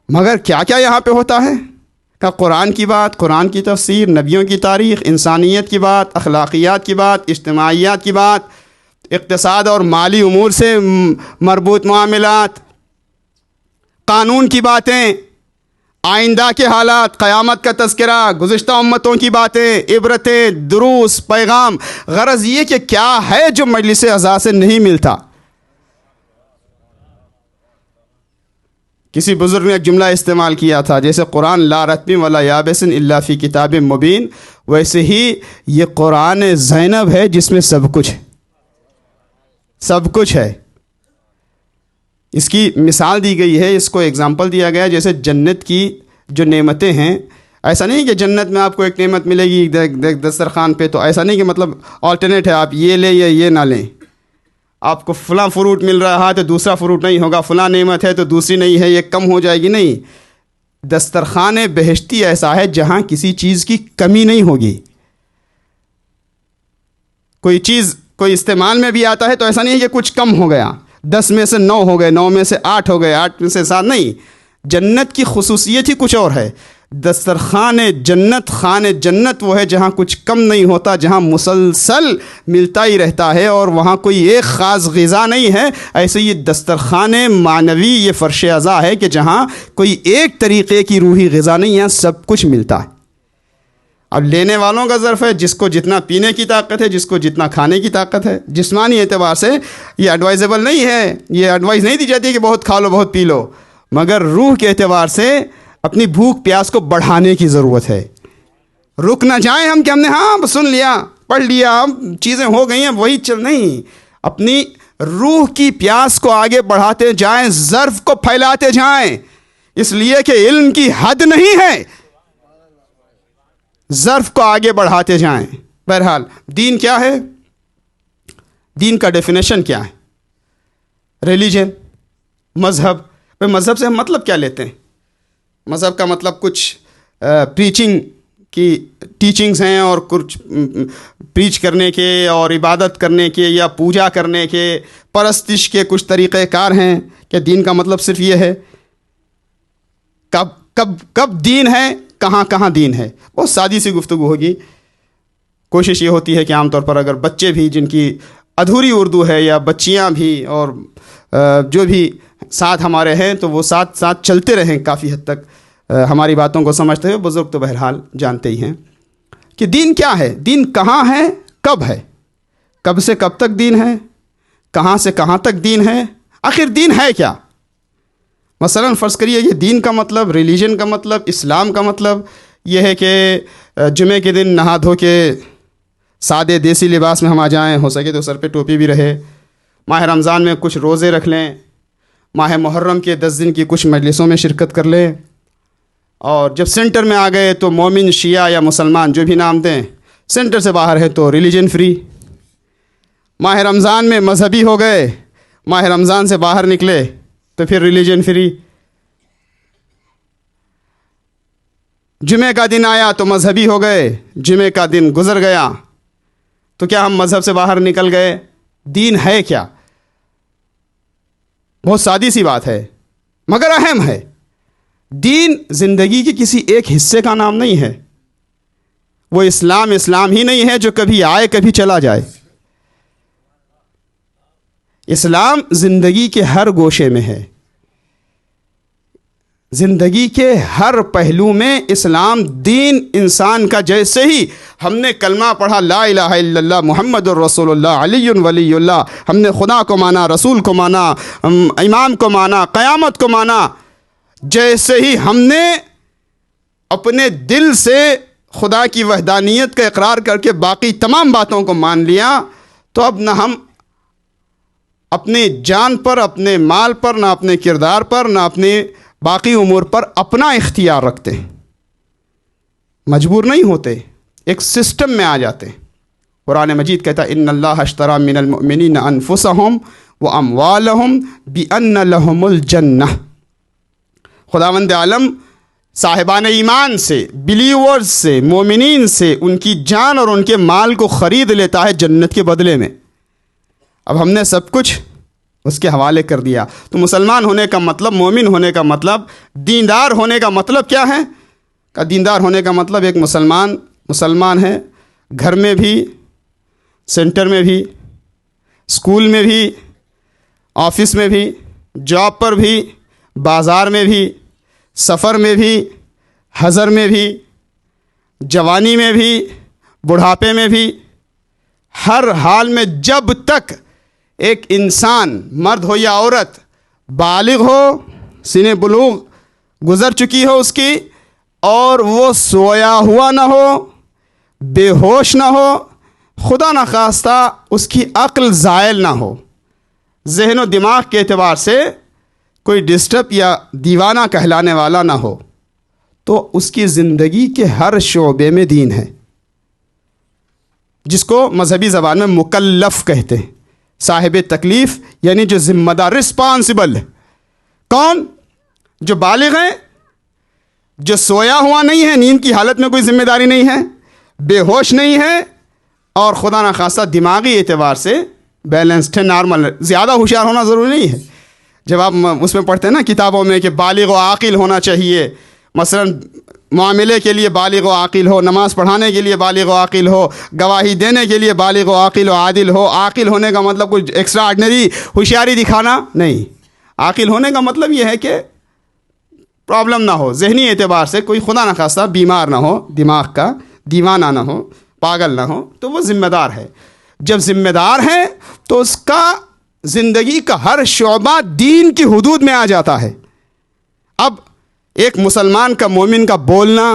مگر کیا کیا یہاں پہ ہوتا ہے؟ کہ قرآن کی بات، قرآن کی تفسیر، نبیوں کی تاریخ، انسانیت کی بات، اخلاقیات کی بات، اجتماعیات کی بات، اقتصاد اور مالی امور سے مربوط معاملات، قانون کی باتیں، آئندہ کے حالات، قیامت کا تذکرہ، گزشتہ امتوں کی باتیں، عبرتیں، دروس، پیغام. غرض یہ کہ کیا ہے جو مجلس عزا سے نہیں ملتا. کسی بزرگ نے ایک جملہ استعمال کیا تھا، جیسے قرآن لا رتب ولا یابس الا فی کتاب مبین، ویسے ہی یہ قرآن زینب ہے جس میں سب کچھ ہے، سب کچھ ہے. اس کی مثال دی گئی ہے، اس کو ایگزامپل دیا گیا ہے جیسے جنت کی جو نعمتیں ہیں. ایسا نہیں کہ جنت میں آپ کو ایک نعمت ملے گی دسترخوان پہ، تو ایسا نہیں کہ مطلب آلٹرنیٹ ہے آپ یہ لیں یا یہ نہ لیں. آپ کو فلاں فروٹ مل رہا ہے تو دوسرا فروٹ نہیں ہوگا، فلاں نعمت ہے تو دوسری نہیں ہے، یہ کم ہو جائے گی. نہیں، دسترخوان بہشتی ایسا ہے جہاں کسی چیز کی کمی نہیں ہوگی. کوئی چیز کوئی استعمال میں بھی آتا ہے تو ایسا نہیں ہے کہ کچھ کم ہو گیا، 10 میں سے 9 ہو گئے، 9 میں سے 8 ہو گئے، 8 میں سے 7. نہیں، جنت کی خصوصیت ہی کچھ اور ہے. دسترخوان جنت، خان جنت وہ ہے جہاں کچھ کم نہیں ہوتا، جہاں مسلسل ملتا ہی رہتا ہے اور وہاں کوئی ایک خاص غذا نہیں ہے. ایسے یہ دسترخوان معنوی، یہ فرش عزا ہے کہ جہاں کوئی ایک طریقے کی روحی غذا نہیں ہے، سب کچھ ملتا ہے. اب لینے والوں کا ظرف ہے، جس کو جتنا پینے کی طاقت ہے، جس کو جتنا کھانے کی طاقت ہے. جسمانی اعتبار سے یہ ایڈوائزیبل نہیں ہے، یہ ایڈوائز نہیں دی جاتی کہ بہت کھا لو بہت پی لو، مگر روح کے اعتبار سے اپنی بھوک پیاس کو بڑھانے کی ضرورت ہے. رک نہ جائیں ہم کہ ہم نے ہاں سن لیا پڑھ لیا اب چیزیں ہو گئی ہیں وہی چل. نہیں، اپنی روح کی پیاس کو آگے بڑھاتے جائیں، ظرف کو پھیلاتے جائیں، اس لیے کہ علم کی حد نہیں ہے. ظرف کو آگے بڑھاتے جائیں. بہرحال دین کیا ہے؟ دین کا ڈیفینیشن کیا ہے؟ ریلیجن، مذہب. مذہب سے ہم مطلب کیا لیتے ہیں؟ مذہب کا مطلب کچھ پریچنگ کی ٹیچنگز ہیں اور کچھ پریچ کرنے کے اور عبادت کرنے کے یا پوجا کرنے کے، پرستش کے کچھ طریقہ کار ہیں. کہ دین کا مطلب صرف یہ ہے؟ کب دین ہے، کہاں کہاں دین ہے؟ بہت سادی سی گفتگو ہوگی. کوشش یہ ہوتی ہے کہ عام طور پر اگر بچے بھی جن کی ادھوری اردو ہے یا بچیاں بھی اور جو بھی ساتھ ہمارے ہیں تو وہ ساتھ ساتھ چلتے رہیں کافی حد تک ہماری باتوں کو سمجھتے ہوئے. بزرگ تو بہرحال جانتے ہی ہیں کہ دین کیا ہے، دین کہاں ہے، کب ہے، کب سے کب تک دین ہے، کہاں سے کہاں تک دین ہے، آخر دین ہے کیا. مثلا فرض کریے یہ دین کا مطلب، ریلیجن کا مطلب، اسلام کا مطلب یہ ہے کہ جمعے کے دن نہا دھو کے سادے دیسی لباس میں ہم آ جائیں، ہو سکے تو سر پہ ٹوپی بھی رہے، ماہ رمضان میں کچھ روزے رکھ لیں، ماہ محرم کے 10 دن کی کچھ مجلسوں میں شرکت کر لیں، اور جب سینٹر میں آ گئے تو مومن، شیعہ یا مسلمان جو بھی نام دیں، سینٹر سے باہر ہے تو ریلیجن فری. ماہ رمضان میں مذہبی ہو گئے، ماہ رمضان سے باہر نکلے تو پھر ریلیجن فری. جمعے کا دن آیا تو مذہبی ہو گئے، جمعے کا دن گزر گیا تو کیا ہم مذہب سے باہر نکل گئے؟ دین ہے کیا؟ بہت سادی سی بات ہے مگر اہم ہے. دین زندگی کے کسی ایک حصے کا نام نہیں ہے. وہ اسلام ہی نہیں ہے جو کبھی آئے کبھی چلا جائے. اسلام زندگی کے ہر گوشے میں ہے، زندگی کے ہر پہلو میں اسلام دین انسان کا. جیسے ہی ہم نے کلمہ پڑھا لا الہ الا اللہ محمد الرسول اللہ علی ولی اللہ، ہم نے خدا کو مانا، رسول کو مانا، امام کو مانا، قیامت کو مانا، جیسے ہی ہم نے اپنے دل سے خدا کی وحدانیت کا اقرار کر کے باقی تمام باتوں کو مان لیا، تو اب نہ ہم اپنے جان پر، اپنے مال پر، نہ اپنے کردار پر، نہ اپنے باقی امور پر اپنا اختیار رکھتے ہیں. مجبور نہیں ہوتے، ایک سسٹم میں آ جاتے ہیں. قرآن مجید کہتا ہے ان اللہ اشتری من المؤمنین انفسهم واموالهم بان لهم الجنہ. خداوند عالم صاحبان ایمان سے، بلیورز سے، مومنین سے ان کی جان اور ان کے مال کو خرید لیتا ہے جنت کے بدلے میں. اب ہم نے سب کچھ اس کے حوالے کر دیا. تو مسلمان ہونے کا مطلب، مومن ہونے کا مطلب، دیندار ہونے کا مطلب کیا ہے؟ کہ دیندار ہونے کا مطلب ایک مسلمان ہے، گھر میں بھی، سینٹر میں بھی، اسکول میں بھی، آفس میں بھی، جاب پر بھی، بازار میں بھی، سفر میں بھی، حضر میں بھی، جوانی میں بھی، بڑھاپے میں بھی، ہر حال میں جب تک ایک انسان مرد ہو یا عورت بالغ ہو، سن بلوغ گزر چکی ہو اس کی، اور وہ سویا ہوا نہ ہو، بے ہوش نہ ہو، خدا نخواستہ اس کی عقل زائل نہ ہو، ذہن و دماغ کے اعتبار سے کوئی ڈسٹرب یا دیوانہ کہلانے والا نہ ہو، تو اس کی زندگی کے ہر شعبے میں دین ہے، جس کو مذہبی زبان میں مکلف کہتے ہیں، صاحب تکلیف یعنی جو ذمہ دار، رسپانسبل ہے۔ کون؟ جو بالغ ہیں، جو سویا ہوا نہیں ہے، نیند کی حالت میں کوئی ذمہ داری نہیں ہے، بے ہوش نہیں ہے، اور خدا نخواستہ دماغی اعتبار سے بیلنسڈ ہے، نارمل ہے۔ زیادہ ہوشیار ہونا ضروری نہیں ہے۔ جب آپ اس میں پڑھتے ہیں نا کتابوں میں کہ بالغ و عاقل ہونا چاہیے، مثلا معاملے کے لیے بالغ و عاقل ہو، نماز پڑھانے کے لیے بالغ و عاقل ہو، گواہی دینے کے لیے بالغ و عاقل و عادل ہو۔ عاقل ہونے کا مطلب کوئی ایکسٹرا آرڈنری ہوشیاری دکھانا نہیں، عاقل ہونے کا مطلب یہ ہے کہ پرابلم نہ ہو، ذہنی اعتبار سے کوئی خدا نخواستہ بیمار نہ ہو، دماغ کا دیوانہ نہ ہو، پاگل نہ ہو، تو وہ ذمہ دار ہے۔ جب ذمہ دار ہے تو اس کا زندگی کا ہر شعبہ دین کی حدود میں آ جاتا ہے۔ اب ایک مسلمان کا، مومن کا بولنا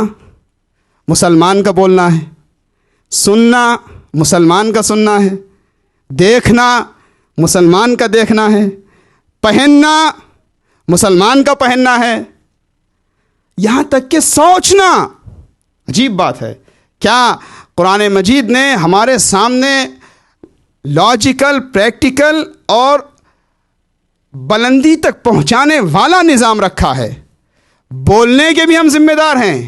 مسلمان کا بولنا ہے، سننا مسلمان کا سننا ہے، دیکھنا مسلمان کا دیکھنا ہے، پہننا مسلمان کا پہننا ہے، یہاں تک کہ سوچنا۔ عجیب بات ہے، کیا قرآن مجید نے ہمارے سامنے لاجیکل، پریکٹیکل اور بلندی تک پہنچانے والا نظام رکھا ہے۔ بولنے کے بھی ہم ذمہ دار ہیں،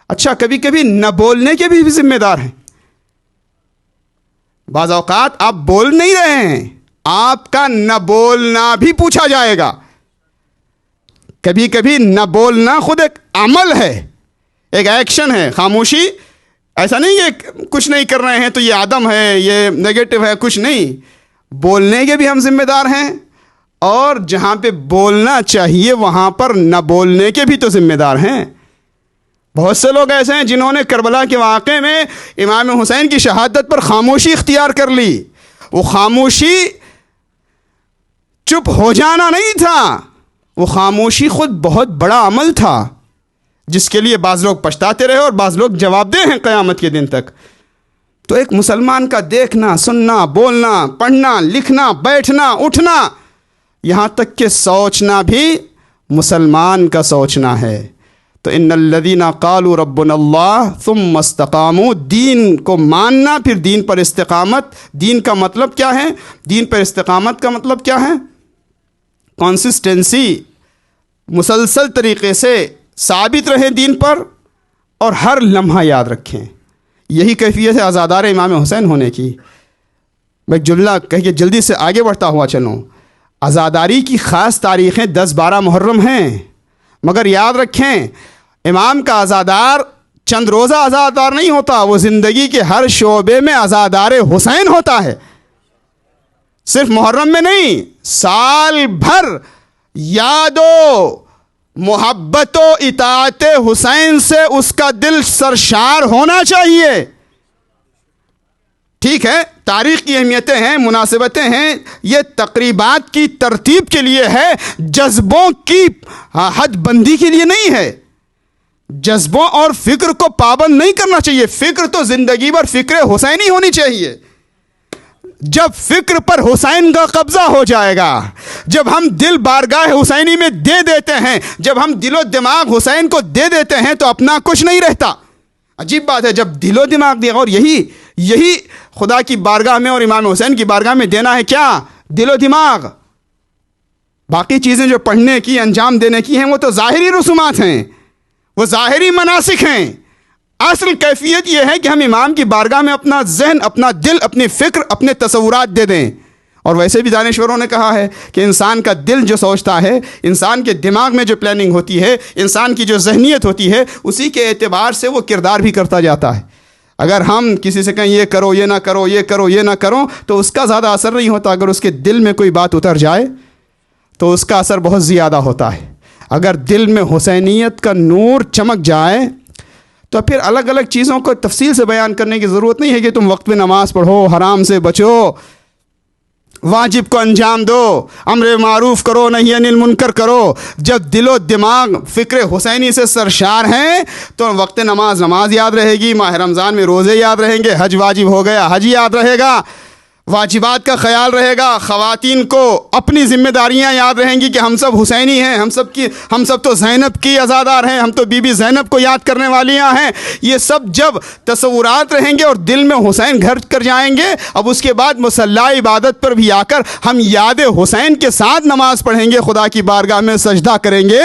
اچھا کبھی کبھی نہ بولنے کے بھی ذمہ دار ہیں۔ بعض اوقات آپ بول نہیں رہے ہیں، آپ کا نہ بولنا بھی پوچھا جائے گا۔ کبھی کبھی نہ بولنا خود ایک عمل ہے، ایک ایکشن ہے۔ خاموشی ایسا نہیں کہ کچھ نہیں کر رہے ہیں تو یہ عدم ہے، یہ نیگیٹو ہے، کچھ نہیں۔ بولنے کے بھی ہم ذمہ دار ہیں، اور جہاں پہ بولنا چاہیے وہاں پر نہ بولنے کے بھی تو ذمہ دار ہیں۔ بہت سے لوگ ایسے ہیں جنہوں نے کربلا کے واقعے میں امام حسین کی شہادت پر خاموشی اختیار کر لی۔ وہ خاموشی چپ ہو جانا نہیں تھا، وہ خاموشی خود بہت بڑا عمل تھا، جس کے لیے بعض لوگ پچھتاتے رہے اور بعض لوگ جواب دہ ہیں قیامت کے دن تک۔ تو ایک مسلمان کا دیکھنا، سننا، بولنا، پڑھنا، لکھنا، بیٹھنا، اٹھنا، یہاں تک کہ سوچنا بھی مسلمان کا سوچنا ہے۔ تو ان الذین قالوا ربنا اللہ ثم استقاموا، دین کو ماننا، پھر دین پر استقامت۔ دین کا مطلب کیا ہے؟ دین پر استقامت کا مطلب کیا ہے؟ کنسسٹنسی، مسلسل طریقے سے ثابت رہیں دین پر، اور ہر لمحہ یاد رکھیں۔ یہی کیفیت ہے عزادار امام حسین ہونے کی۔ میں ایک جملہ کہہ کے جلدی سے آگے بڑھتا ہوا چلوں۔ عزاداری کی خاص تاریخیں 10-12 محرم ہیں، مگر یاد رکھیں امام کا عزادار چند روزہ عزادار نہیں ہوتا، وہ زندگی کے ہر شعبے میں عزادار حسین ہوتا ہے۔ صرف محرم میں نہیں، سال بھر یاد و محبت و اطاعت حسین سے اس کا دل سرشار ہونا چاہیے۔ ٹھیک ہے، تاریخ کی اہمیتیں ہیں، مناسبتیں ہیں، یہ تقریبات کی ترتیب کے لیے ہے، جذبوں کی حد بندی کے لیے نہیں ہے۔ جذبوں اور فکر کو پابند نہیں کرنا چاہیے۔ فکر تو زندگی بھر فکر حسینی ہونی چاہیے۔ جب فکر پر حسین کا قبضہ ہو جائے گا، جب ہم دل بارگاہ حسینی میں دے دیتے ہیں، جب ہم دل و دماغ حسین کو دے دیتے ہیں تو اپنا کچھ نہیں رہتا۔ عجیب بات ہے، جب دل و دماغ دیا، اور یہی خدا کی بارگاہ میں اور امام حسین کی بارگاہ میں دینا ہے کیا؟ دل و دماغ۔ باقی چیزیں جو پڑھنے کی، انجام دینے کی ہیں، وہ تو ظاہری رسومات ہیں، وہ ظاہری مناسک ہیں۔ اصل کیفیت یہ ہے کہ ہم امام کی بارگاہ میں اپنا ذہن، اپنا دل، اپنی فکر، اپنے تصورات دے دیں۔ اور ویسے بھی دانشوروں نے کہا ہے کہ انسان کا دل جو سوچتا ہے، انسان کے دماغ میں جو پلاننگ ہوتی ہے، انسان کی جو ذہنیت ہوتی ہے، اسی کے اعتبار سے وہ کردار بھی کرتا جاتا ہے۔ اگر ہم کسی سے کہیں یہ کرو یہ نہ کرو یہ کرو یہ نہ کرو تو اس کا زیادہ اثر نہیں ہوتا. اگر اس کے دل میں کوئی بات اتر جائے تو اس کا اثر بہت زیادہ ہوتا ہے. اگر دل میں حسینیت کا نور چمک جائے تو پھر الگ الگ چیزوں کو تفصیل سے بیان کرنے کی ضرورت نہیں ہے کہ تم وقت میں نماز پڑھو, حرام سے بچو, واجب کو انجام دو, امر معروف کرو, نہی عن المنکر کرو. جب دل و دماغ فکر حسینی سے سرشار ہیں تو وقت نماز یاد رہے گی, ماہ رمضان میں روزے یاد رہیں گے, حج واجب ہو گیا حج یاد رہے گا, واجبات کا خیال رہے گا, خواتین کو اپنی ذمہ داریاں یاد رہیں گی کہ ہم سب حسینی ہیں, ہم سب تو زینب کی عزادار ہیں, ہم تو بی بی زینب کو یاد کرنے والیاں ہیں. یہ سب جب تصورات رہیں گے اور دل میں حسین گھر کر جائیں گے, اب اس کے بعد مصلی عبادت پر بھی آ کر ہم یاد حسین کے ساتھ نماز پڑھیں گے, خدا کی بارگاہ میں سجدہ کریں گے.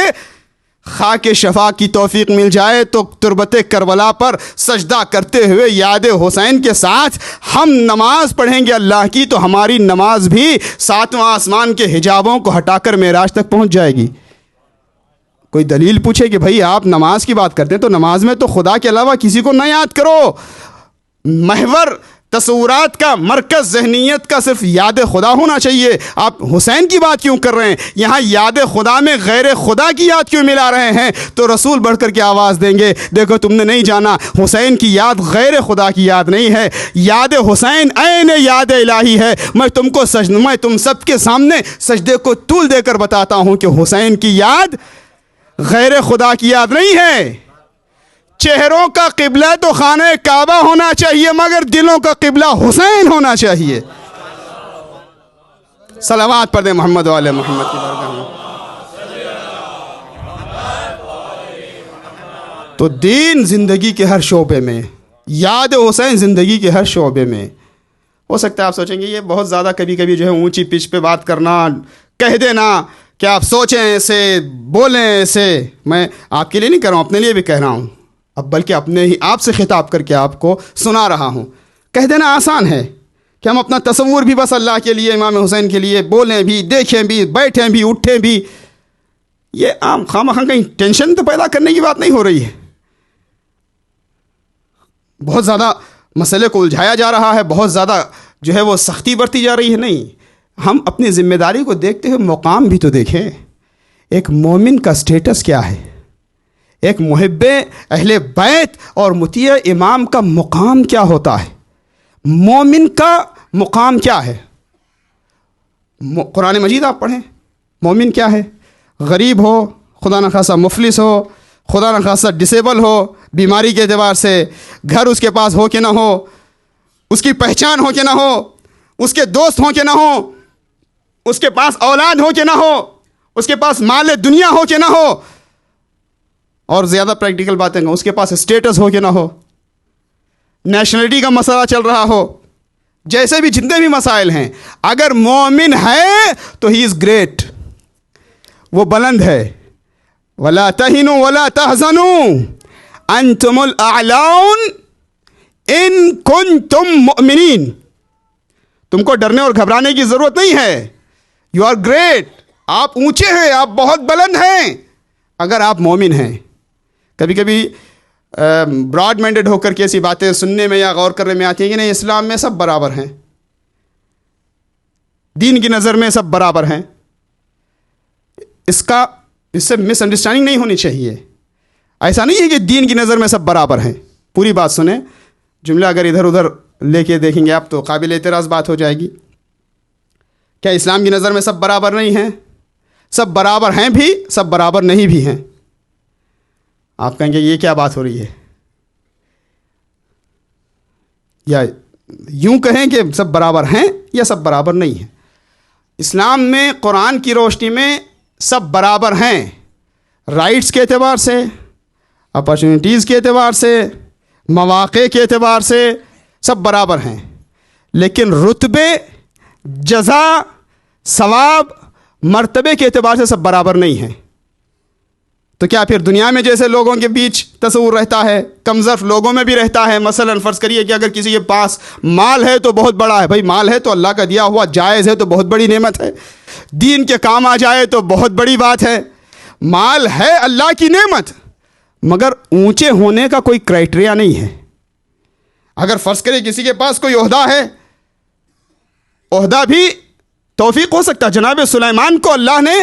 خاک شفا کی توفیق مل جائے تو تربت کربلا پر سجدہ کرتے ہوئے یاد حسین کے ساتھ ہم نماز پڑھیں گے اللہ کی, تو ہماری نماز بھی 7واں آسمان کے حجابوں کو ہٹا کر معراج تک پہنچ جائے گی. کوئی دلیل پوچھے کہ بھائی آپ نماز کی بات کرتے ہیں تو نماز میں تو خدا کے علاوہ کسی کو نہ یاد کرو. محور تصورات کا مرکز ذہنیت کا صرف یاد خدا ہونا چاہیے. آپ حسین کی بات کیوں کر رہے ہیں؟ یہاں یاد خدا میں غیر خدا کی یاد کیوں ملا رہے ہیں؟ تو رسول بڑھ کر کے آواز دیں گے, دیکھو تم نے نہیں جانا, حسین کی یاد غیر خدا کی یاد نہیں ہے, یاد حسین عین یاد الہی ہے. میں تم سب کے سامنے سجدے کو طول دے کر بتاتا ہوں کہ حسین کی یاد غیر خدا کی یاد نہیں ہے. چہروں کا قبلہ تو خانہ کعبہ ہونا چاہیے, مگر دلوں کا قبلہ حسین ہونا چاہیے. صلوات پڑھ دیں محمد والے محمد کی بارگاہ میں. تو دین زندگی کے ہر شعبے میں, یاد حسین زندگی کے ہر شعبے میں. ہو سکتا ہے آپ سوچیں گے یہ بہت زیادہ کبھی کبھی جو ہے اونچی پچ پہ بات کرنا, کہہ دینا کہ آپ سوچیں ایسے, بولیں ایسے. میں آپ کے لیے نہیں کہہ رہا ہوں, اپنے لیے بھی کہہ رہا ہوں, اب بلکہ اپنے ہی آپ سے خطاب کر کے آپ کو سنا رہا ہوں. کہہ دینا آسان ہے کہ ہم اپنا تصور بھی بس اللہ کے لیے, امام حسین کے لیے بولیں بھی, دیکھیں بھی, بیٹھیں بھی, اٹھیں بھی. یہ عام خواہ کہیں ٹینشن تو پیدا کرنے کی بات نہیں ہو رہی ہے. بہت زیادہ مسئلے کو الجھایا جا رہا ہے, بہت زیادہ جو ہے وہ سختی برتی جا رہی ہے. نہیں, ہم اپنی ذمہ داری کو دیکھتے ہوئے مقام بھی تو دیکھیں. ایک مومن کا سٹیٹس کیا ہے, ایک محب اہل بیت اور مطیع امام کا مقام کیا ہوتا ہے, مومن کا مقام کیا ہے. قرآن مجید آپ پڑھیں, مومن کیا ہے؟ غریب ہو, خدا نخواستہ مفلس ہو, خدا نخواستہ ڈسیبل ہو بیماری کے اعتبار سے, گھر اس کے پاس ہو کہ نہ ہو, اس کی پہچان ہو کہ نہ ہو, اس کے دوست ہوں کہ نہ ہو, اس کے پاس اولاد ہو کہ نہ ہو, اس کے پاس مال دنیا ہو کہ نہ ہو, اور زیادہ پریکٹیکل باتیں اس کے پاس اسٹیٹس ہو کہ نہ ہو, نیشنلٹی کا مسئلہ چل رہا ہو, جیسے بھی جتنے بھی مسائل ہیں, اگر مومن ہے تو ہی از گریٹ, وہ بلند ہے. وَلَا تَهِنُوا وَلَا تَحْزَنُوا أَنْتُمُ الْأَعْلَوْنَ إِن كُنتُم مُؤْمِنِينَ. تم کو ڈرنے اور گھبرانے کی ضرورت نہیں ہے. یو آر گریٹ, آپ اونچے ہیں, آپ بہت بلند ہیں اگر آپ مومن ہیں. کبھی کبھی براڈ مائنڈڈ ہو کر کے ایسی باتیں سننے میں یا غور کرنے میں آتی ہیں کہ نہیں, اسلام میں سب برابر ہیں, دین کی نظر میں سب برابر ہیں. اس سے مس انڈرسٹینڈنگ نہیں ہونی چاہیے. ایسا نہیں ہے کہ دین کی نظر میں سب برابر ہیں. پوری بات سنیں, جملہ اگر ادھر ادھر لے کے دیکھیں گے آپ تو قابل اعتراض بات ہو جائے گی. کیا اسلام کی نظر میں سب برابر نہیں ہیں؟ سب برابر ہیں بھی, سب برابر نہیں بھی ہیں. آپ کہیں گے یہ کیا بات ہو رہی ہے, یا یوں کہیں کہ سب برابر ہیں یا سب برابر نہیں ہیں. اسلام میں قرآن کی روشنی میں سب برابر ہیں, رائٹس کے اعتبار سے, اپرچونیٹیز کے اعتبار سے, مواقع کے اعتبار سے سب برابر ہیں. لیکن رتبے, جزا, ثواب, مرتبے کے اعتبار سے سب برابر نہیں ہیں. تو کیا پھر دنیا میں جیسے لوگوں کے بیچ تصور رہتا ہے, کم ظرف لوگوں میں بھی رہتا ہے. مثلا فرض کریے کہ اگر کسی کے پاس مال ہے تو بہت بڑا ہے, بھائی مال ہے تو اللہ کا دیا ہوا جائز ہے تو بہت بڑی نعمت ہے, دین کے کام آ جائے تو بہت بڑی بات ہے. مال ہے اللہ کی نعمت, مگر اونچے ہونے کا کوئی کرائٹریا نہیں ہے. اگر فرض کرے کسی کے پاس کوئی عہدہ ہے، عہدہ بھی توفیق ہو سکتا. جناب سلیمان کو اللہ نے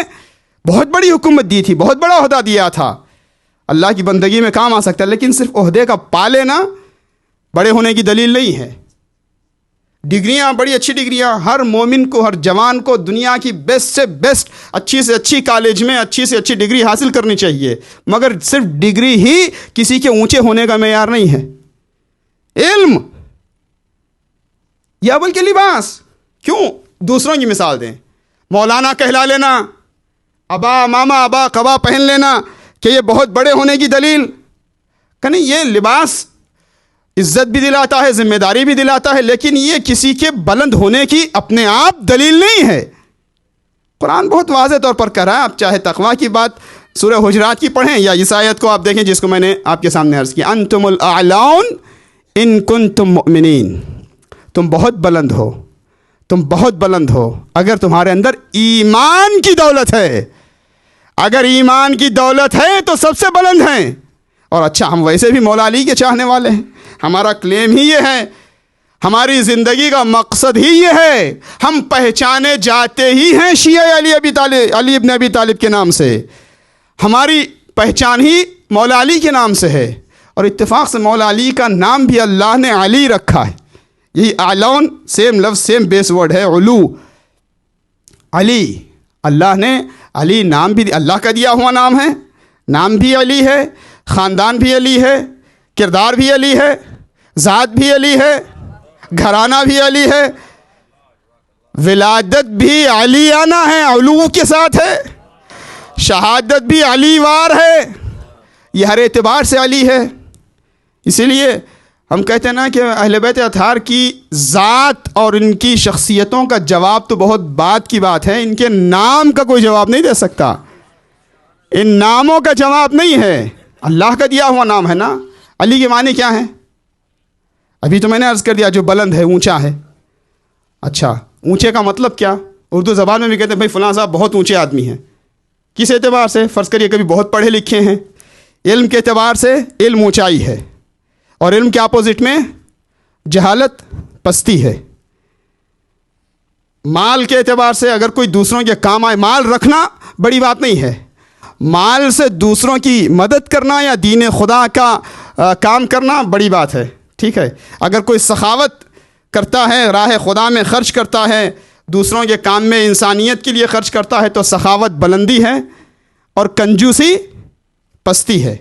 بہت بڑی حکومت دی تھی، بہت بڑا عہدہ دیا تھا، اللہ کی بندگی میں کام آ سکتا ہے، لیکن صرف عہدے کا پا لینا بڑے ہونے کی دلیل نہیں ہے. ڈگریاں، بڑی اچھی ڈگریاں، ہر مومن کو، ہر جوان کو دنیا کی بیسٹ سے بیسٹ، اچھی سے اچھی کالج میں اچھی سے اچھی ڈگری حاصل کرنی چاہیے، مگر صرف ڈگری ہی کسی کے اونچے ہونے کا معیار نہیں ہے. علم یا بلکہ لباس. کیوں دوسروں کی مثال دیں؟ مولانا کہلا لینا، ابا ماما ابا قبا پہن لینا کہ یہ بہت بڑے ہونے کی دلیل کہ نہیں. یہ لباس عزت بھی دلاتا ہے، ذمہ داری بھی دلاتا ہے، لیکن یہ کسی کے بلند ہونے کی اپنے آپ دلیل نہیں ہے. قرآن بہت واضح طور پر کہہ رہا ہے. آپ چاہے تقویٰ کی بات سورہ حجرات کی پڑھیں یا اس آیت کو آپ دیکھیں جس کو میں نے آپ کے سامنے عرض کیا، انتم الاعلون ان کنتم مؤمنین. تم بہت بلند ہو، تم بہت بلند ہو اگر تمہارے اندر ایمان کی دولت ہے. اگر ایمان کی دولت ہے تو سب سے بلند ہیں. اور اچھا، ہم ویسے بھی مولا علی کے چاہنے والے ہیں، ہمارا کلیم ہی یہ ہے، ہماری زندگی کا مقصد ہی یہ ہے. ہم پہچانے جاتے ہی ہیں شیعہ علی ابن ابی طالب کے نام سے. ہماری پہچان ہی مولا علی کے نام سے ہے، اور اتفاق سے مولا علی کا نام بھی اللہ نے علی رکھا ہے. یہی اعلون سیم لفظ، سیم بیس ورڈ ہے، علو. علی، اللہ نے علی نام بھی اللہ کا دیا ہوا نام ہے، نام بھی علی ہے، خاندان بھی علی ہے، کردار بھی علی ہے، ذات بھی علی ہے، گھرانہ بھی علی ہے، ولادت بھی علیانہ ہے، علو کے ساتھ ہے، شہادت بھی علی وار ہے. یہ ہر اعتبار سے علی ہے. اسی لیے ہم کہتے ہیں نا کہ اہل بیت اطہار کی ذات اور ان کی شخصیتوں کا جواب تو بہت بعد کی بات ہے، ان کے نام کا کوئی جواب نہیں دے سکتا. ان ناموں کا جواب نہیں ہے، اللہ کا دیا ہوا نام ہے نا. علی کے معنی کیا ہیں؟ ابھی تو میں نے عرض کر دیا، جو بلند ہے، اونچا ہے. اچھا، اونچے کا مطلب کیا؟ اردو زبان میں بھی کہتے ہیں بھائی فلاں صاحب بہت اونچے آدمی ہیں. کس اعتبار سے؟ فرض کریے کبھی بہت پڑھے لکھے ہیں، علم کے اعتبار سے علم اونچائی ہے، اور علم کے اپوزٹ میں جہالت پستی ہے. مال کے اعتبار سے اگر کوئی دوسروں کے کام آئے، مال رکھنا بڑی بات نہیں ہے، مال سے دوسروں کی مدد کرنا یا دین خدا کا کام کرنا بڑی بات ہے. ٹھیک ہے، اگر کوئی سخاوت کرتا ہے، راہ خدا میں خرچ کرتا ہے، دوسروں کے کام میں انسانیت کے لیے خرچ کرتا ہے، تو سخاوت بلندی ہے اور کنجوسی پستی ہے.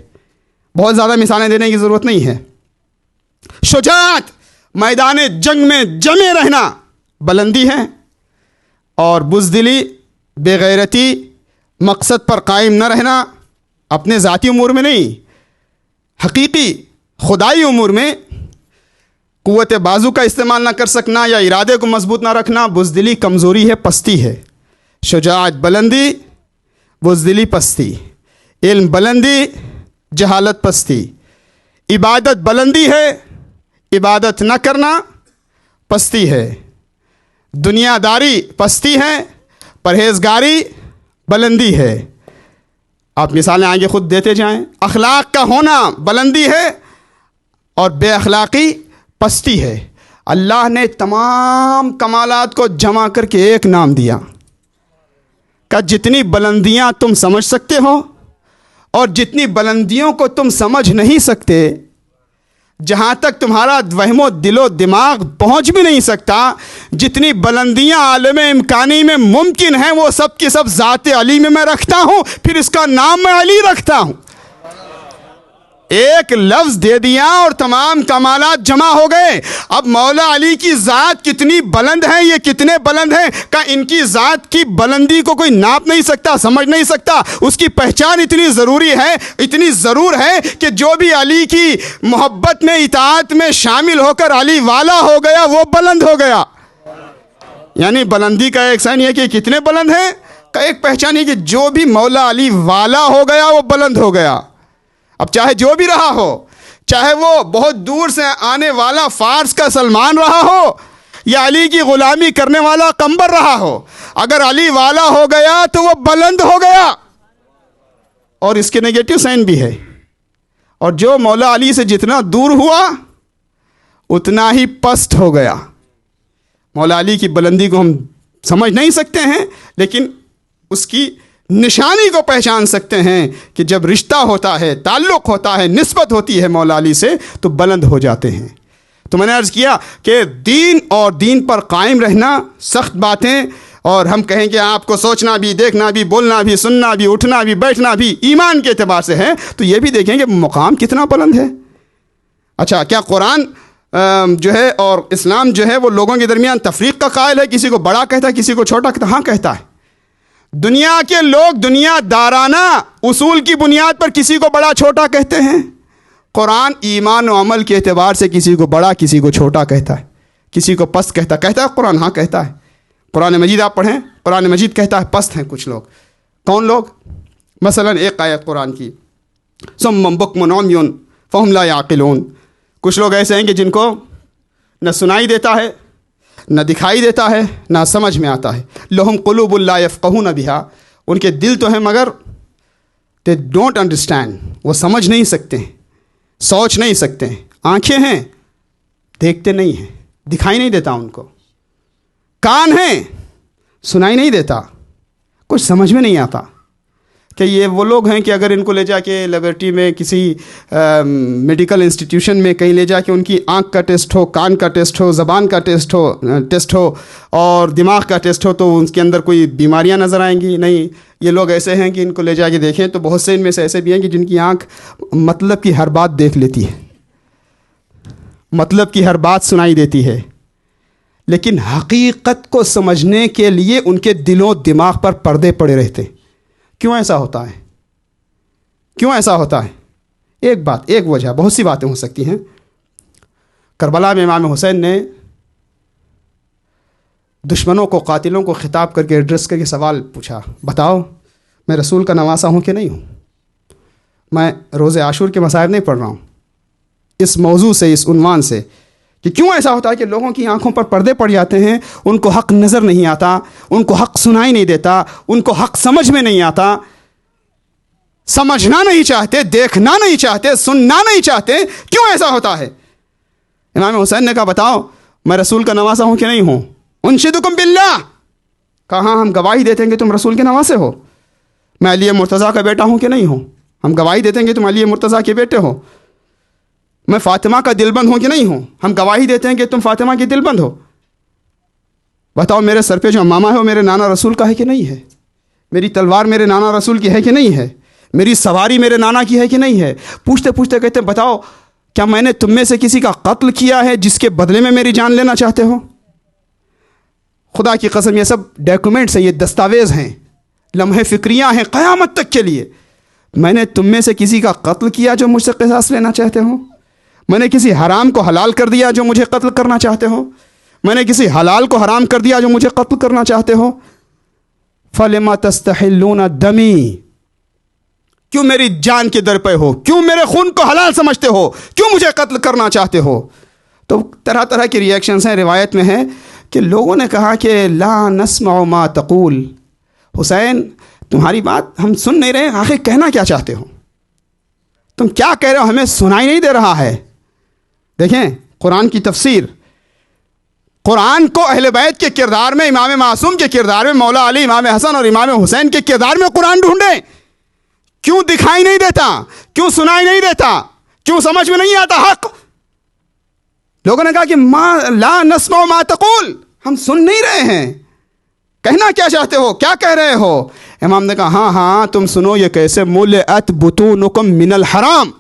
بہت زیادہ مثالیں دینے کی ضرورت نہیں ہے. شجاعت، میدان جنگ میں جمے رہنا بلندی ہے، اور بزدلی، بے غیرتی، مقصد پر قائم نہ رہنا، اپنے ذاتی امور میں نہیں، حقیقی خدائی امور میں قوت بازو کا استعمال نہ کر سکنا یا ارادے کو مضبوط نہ رکھنا، بزدلی کمزوری ہے، پستی ہے. شجاعت بلندی، بزدلی پستی. علم بلندی، جہالت پستی. عبادت بلندی ہے، عبادت نہ کرنا پستی ہے. دنیا داری پستی ہے، پرہیزگاری بلندی ہے. آپ مثالیں آگے خود دیتے جائیں. اخلاق کا ہونا بلندی ہے اور بے اخلاقی پستی ہے. اللہ نے تمام کمالات کو جمع کر کے ایک نام دیا کہ جتنی بلندیاں تم سمجھ سکتے ہو اور جتنی بلندیوں کو تم سمجھ نہیں سکتے، جہاں تک تمہارا وہم و دل و دماغ پہنچ بھی نہیں سکتا، جتنی بلندیاں عالم امکانی میں ممکن ہیں، وہ سب کی سب ذات علی میں رکھتا ہوں، پھر اس کا نام میں علی رکھتا ہوں. ایک لفظ دے دیا اور تمام کمالات جمع ہو گئے. اب مولا علی کی ذات کتنی بلند ہے، یہ کتنے بلند ہیں کہ ان کی ذات کی بلندی کو کوئی ناپ نہیں سکتا، سمجھ نہیں سکتا. اس کی پہچان اتنی ضروری ہے، اتنی ضرور ہے کہ جو بھی علی کی محبت میں، اطاعت میں شامل ہو کر علی والا ہو گیا، وہ بلند ہو گیا. یعنی بلندی کا ایک سائن یہ کہ کتنے بلند ہیں، کا ایک پہچان ہے کہ جو بھی مولا علی والا ہو گیا وہ بلند ہو گیا. اب چاہے جو بھی رہا ہو، چاہے وہ بہت دور سے آنے والا فارس کا سلمان رہا ہو یا علی کی غلامی کرنے والا قمبر رہا ہو، اگر علی والا ہو گیا تو وہ بلند ہو گیا. اور اس کے نیگیٹو سائن بھی ہے. اور جو مولا علی سے جتنا دور ہوا اتنا ہی پست ہو گیا. مولا علی کی بلندی کو ہم سمجھ نہیں سکتے ہیں، لیکن اس کی نشانی کو پہچان سکتے ہیں کہ جب رشتہ ہوتا ہے، تعلق ہوتا ہے، نسبت ہوتی ہے مولا علی سے تو بلند ہو جاتے ہیں. تو میں نے عرض کیا کہ دین اور دین پر قائم رہنا سخت باتیں، اور ہم کہیں کہ آپ کو سوچنا بھی، دیکھنا بھی، بولنا بھی، سننا بھی، اٹھنا بھی، بیٹھنا بھی ایمان کے اعتبار سے ہے، تو یہ بھی دیکھیں کہ مقام کتنا بلند ہے. اچھا، کیا قرآن جو ہے اور اسلام جو ہے وہ لوگوں کے درمیان تفریق کا قائل ہے؟ کسی کو بڑا کہتا ہے، کسی کو چھوٹا کہتا ہے؟ ہاں کہتا ہے. دنیا کے لوگ دنیا دارانہ اصول کی بنیاد پر کسی کو بڑا چھوٹا کہتے ہیں. قرآن ایمان و عمل کے اعتبار سے کسی کو بڑا، کسی کو چھوٹا کہتا ہے، کسی کو پست کہتا ہے قرآن. ہاں کہتا ہے. قرآن مجید آپ پڑھیں، قرآن مجید کہتا ہے پست ہیں کچھ لوگ. کون لوگ؟ مثلا ایک آیت قرآن کی، صم بکم عمی فہم لا یعقلون. کچھ لوگ ایسے ہیں کہ جن کو نہ سنائی دیتا ہے، نہ دکھائی دیتا ہے، نہ سمجھ میں آتا ہے. لہم قلوب لا یفقہون بہا، ان کے دل تو ہیں مگر they don't understand، وہ سمجھ نہیں سکتے ہیں، سوچ نہیں سکتے ہیں. آنکھیں ہیں، دیکھتے نہیں ہیں، دکھائی نہیں دیتا ان کو. کان ہیں، سنائی نہیں دیتا، کچھ سمجھ میں نہیں آتا. کہ یہ وہ لوگ ہیں کہ اگر ان کو لے جا کے لیبارٹری میں کسی میڈیکل انسٹیٹیوشن میں کہیں لے جا کے ان کی آنکھ کا ٹیسٹ ہو، کان کا ٹیسٹ ہو، زبان کا ٹیسٹ ہو اور دماغ کا ٹیسٹ ہو، تو ان کے اندر کوئی بیماریاں نظر آئیں گی؟ نہیں. یہ لوگ ایسے ہیں کہ ان کو لے جا کے دیکھیں تو بہت سے ان میں سے ایسے بھی ہیں کہ جن کی آنکھ مطلب کی ہر بات دیکھ لیتی ہے، مطلب کی ہر بات سنائی دیتی ہے، لیکن حقیقت کو سمجھنے کے لیے ان کے دل و دماغ پر پردے پڑے رہتے. کیوں ایسا ہوتا ہے؟ کیوں ایسا ہوتا ہے؟ ایک بات، ایک وجہ، بہت سی باتیں ہو سکتی ہیں. کربلا میں امام حسین نے دشمنوں کو، قاتلوں کو خطاب کر کے ایڈریس کر کے سوال پوچھا، بتاؤ میں رسول کا نواسہ ہوں کہ نہیں ہوں؟ میں روز عاشور کے مصائب نہیں پڑھ رہا ہوں. اس موضوع سے، اس عنوان سے کہ کیوں ایسا ہوتا ہے کہ لوگوں کی آنکھوں پر پردے پڑ جاتے ہیں، ان کو حق نظر نہیں آتا، ان کو حق سنائی نہیں دیتا، ان کو حق سمجھ میں نہیں آتا، سمجھنا نہیں چاہتے، دیکھنا نہیں چاہتے، سننا نہیں چاہتے. کیوں ایسا ہوتا ہے؟ امام حسین نے کہا بتاؤ میں رسول کا نواسہ ہوں کہ نہیں ہوں؟ انشدکم باللہ، کہاں ہم گواہی دیتے ہیں کہ تم رسول کے نواسے ہو. میں علی مرتضیٰ کا بیٹا ہوں کہ نہیں ہوں؟ ہم گواہی دیتے ہیں کہ تم علی مرتضیٰ کے بیٹے ہو. میں فاطمہ کا دل بند ہوں کہ نہیں ہوں؟ ہم گواہی دیتے ہیں کہ تم فاطمہ کے دل بند ہو. بتاؤ میرے سر پہ جو امامہ ہے وہ میرے نانا رسول کا ہے کہ نہیں ہے؟ میری تلوار میرے نانا رسول کی ہے کہ نہیں ہے؟ میری سواری میرے نانا کی ہے کہ نہیں ہے؟ پوچھتے پوچھتے کہتے ہیں بتاؤ کیا میں نے تم میں سے کسی کا قتل کیا ہے جس کے بدلے میں میری جان لینا چاہتے ہو؟ خدا کی قسم یہ سب ڈاکومنٹس ہیں، یہ دستاویز ہیں، لمحے فکریاں ہیں قیامت تک کے لیے. میں نے تم میں سے کسی کا قتل کیا جو مجھ سے قصاص لینا چاہتے ہو؟ میں نے کسی حرام کو حلال کر دیا جو مجھے قتل کرنا چاہتے ہو؟ میں نے کسی حلال کو حرام کر دیا جو مجھے قتل کرنا چاہتے ہو؟ فَلِمَا تَسْتَحِلُّونَ دَمِي، کیوں میری جان کے در پہ ہو؟ کیوں میرے خون کو حلال سمجھتے ہو؟ کیوں مجھے قتل کرنا چاہتے ہو؟ تو طرح طرح کی ریئیکشنز ہیں. روایت میں ہے کہ لوگوں نے کہا کہ لا نسمع ما تقول، حسین تمہاری بات ہم سن نہیں رہے، آخر کہنا کیا چاہتے ہو؟ تم کیا کہہ رہے ہو؟ ہمیں سنائی نہیں دے رہا ہے. دیکھیں قرآن کی تفسیر، قرآن کو اہل بیت کے کردار میں، امام معصوم کے کردار میں، مولا علی، امام حسن اور امام حسین کے کردار میں قرآن ڈھونڈیں. کیوں دکھائی نہیں دیتا؟ کیوں سنائی نہیں دیتا؟ کیوں سمجھ میں نہیں آتا حق؟ لوگوں نے کہا کہ لا نسمع ما تقول، ہم سن نہیں رہے ہیں، کہنا کیا چاہتے ہو؟ کیا کہہ رہے ہو؟ امام نے کہا ہاں تم سنو، یہ کیسے ملئت بطونکم من الحرام،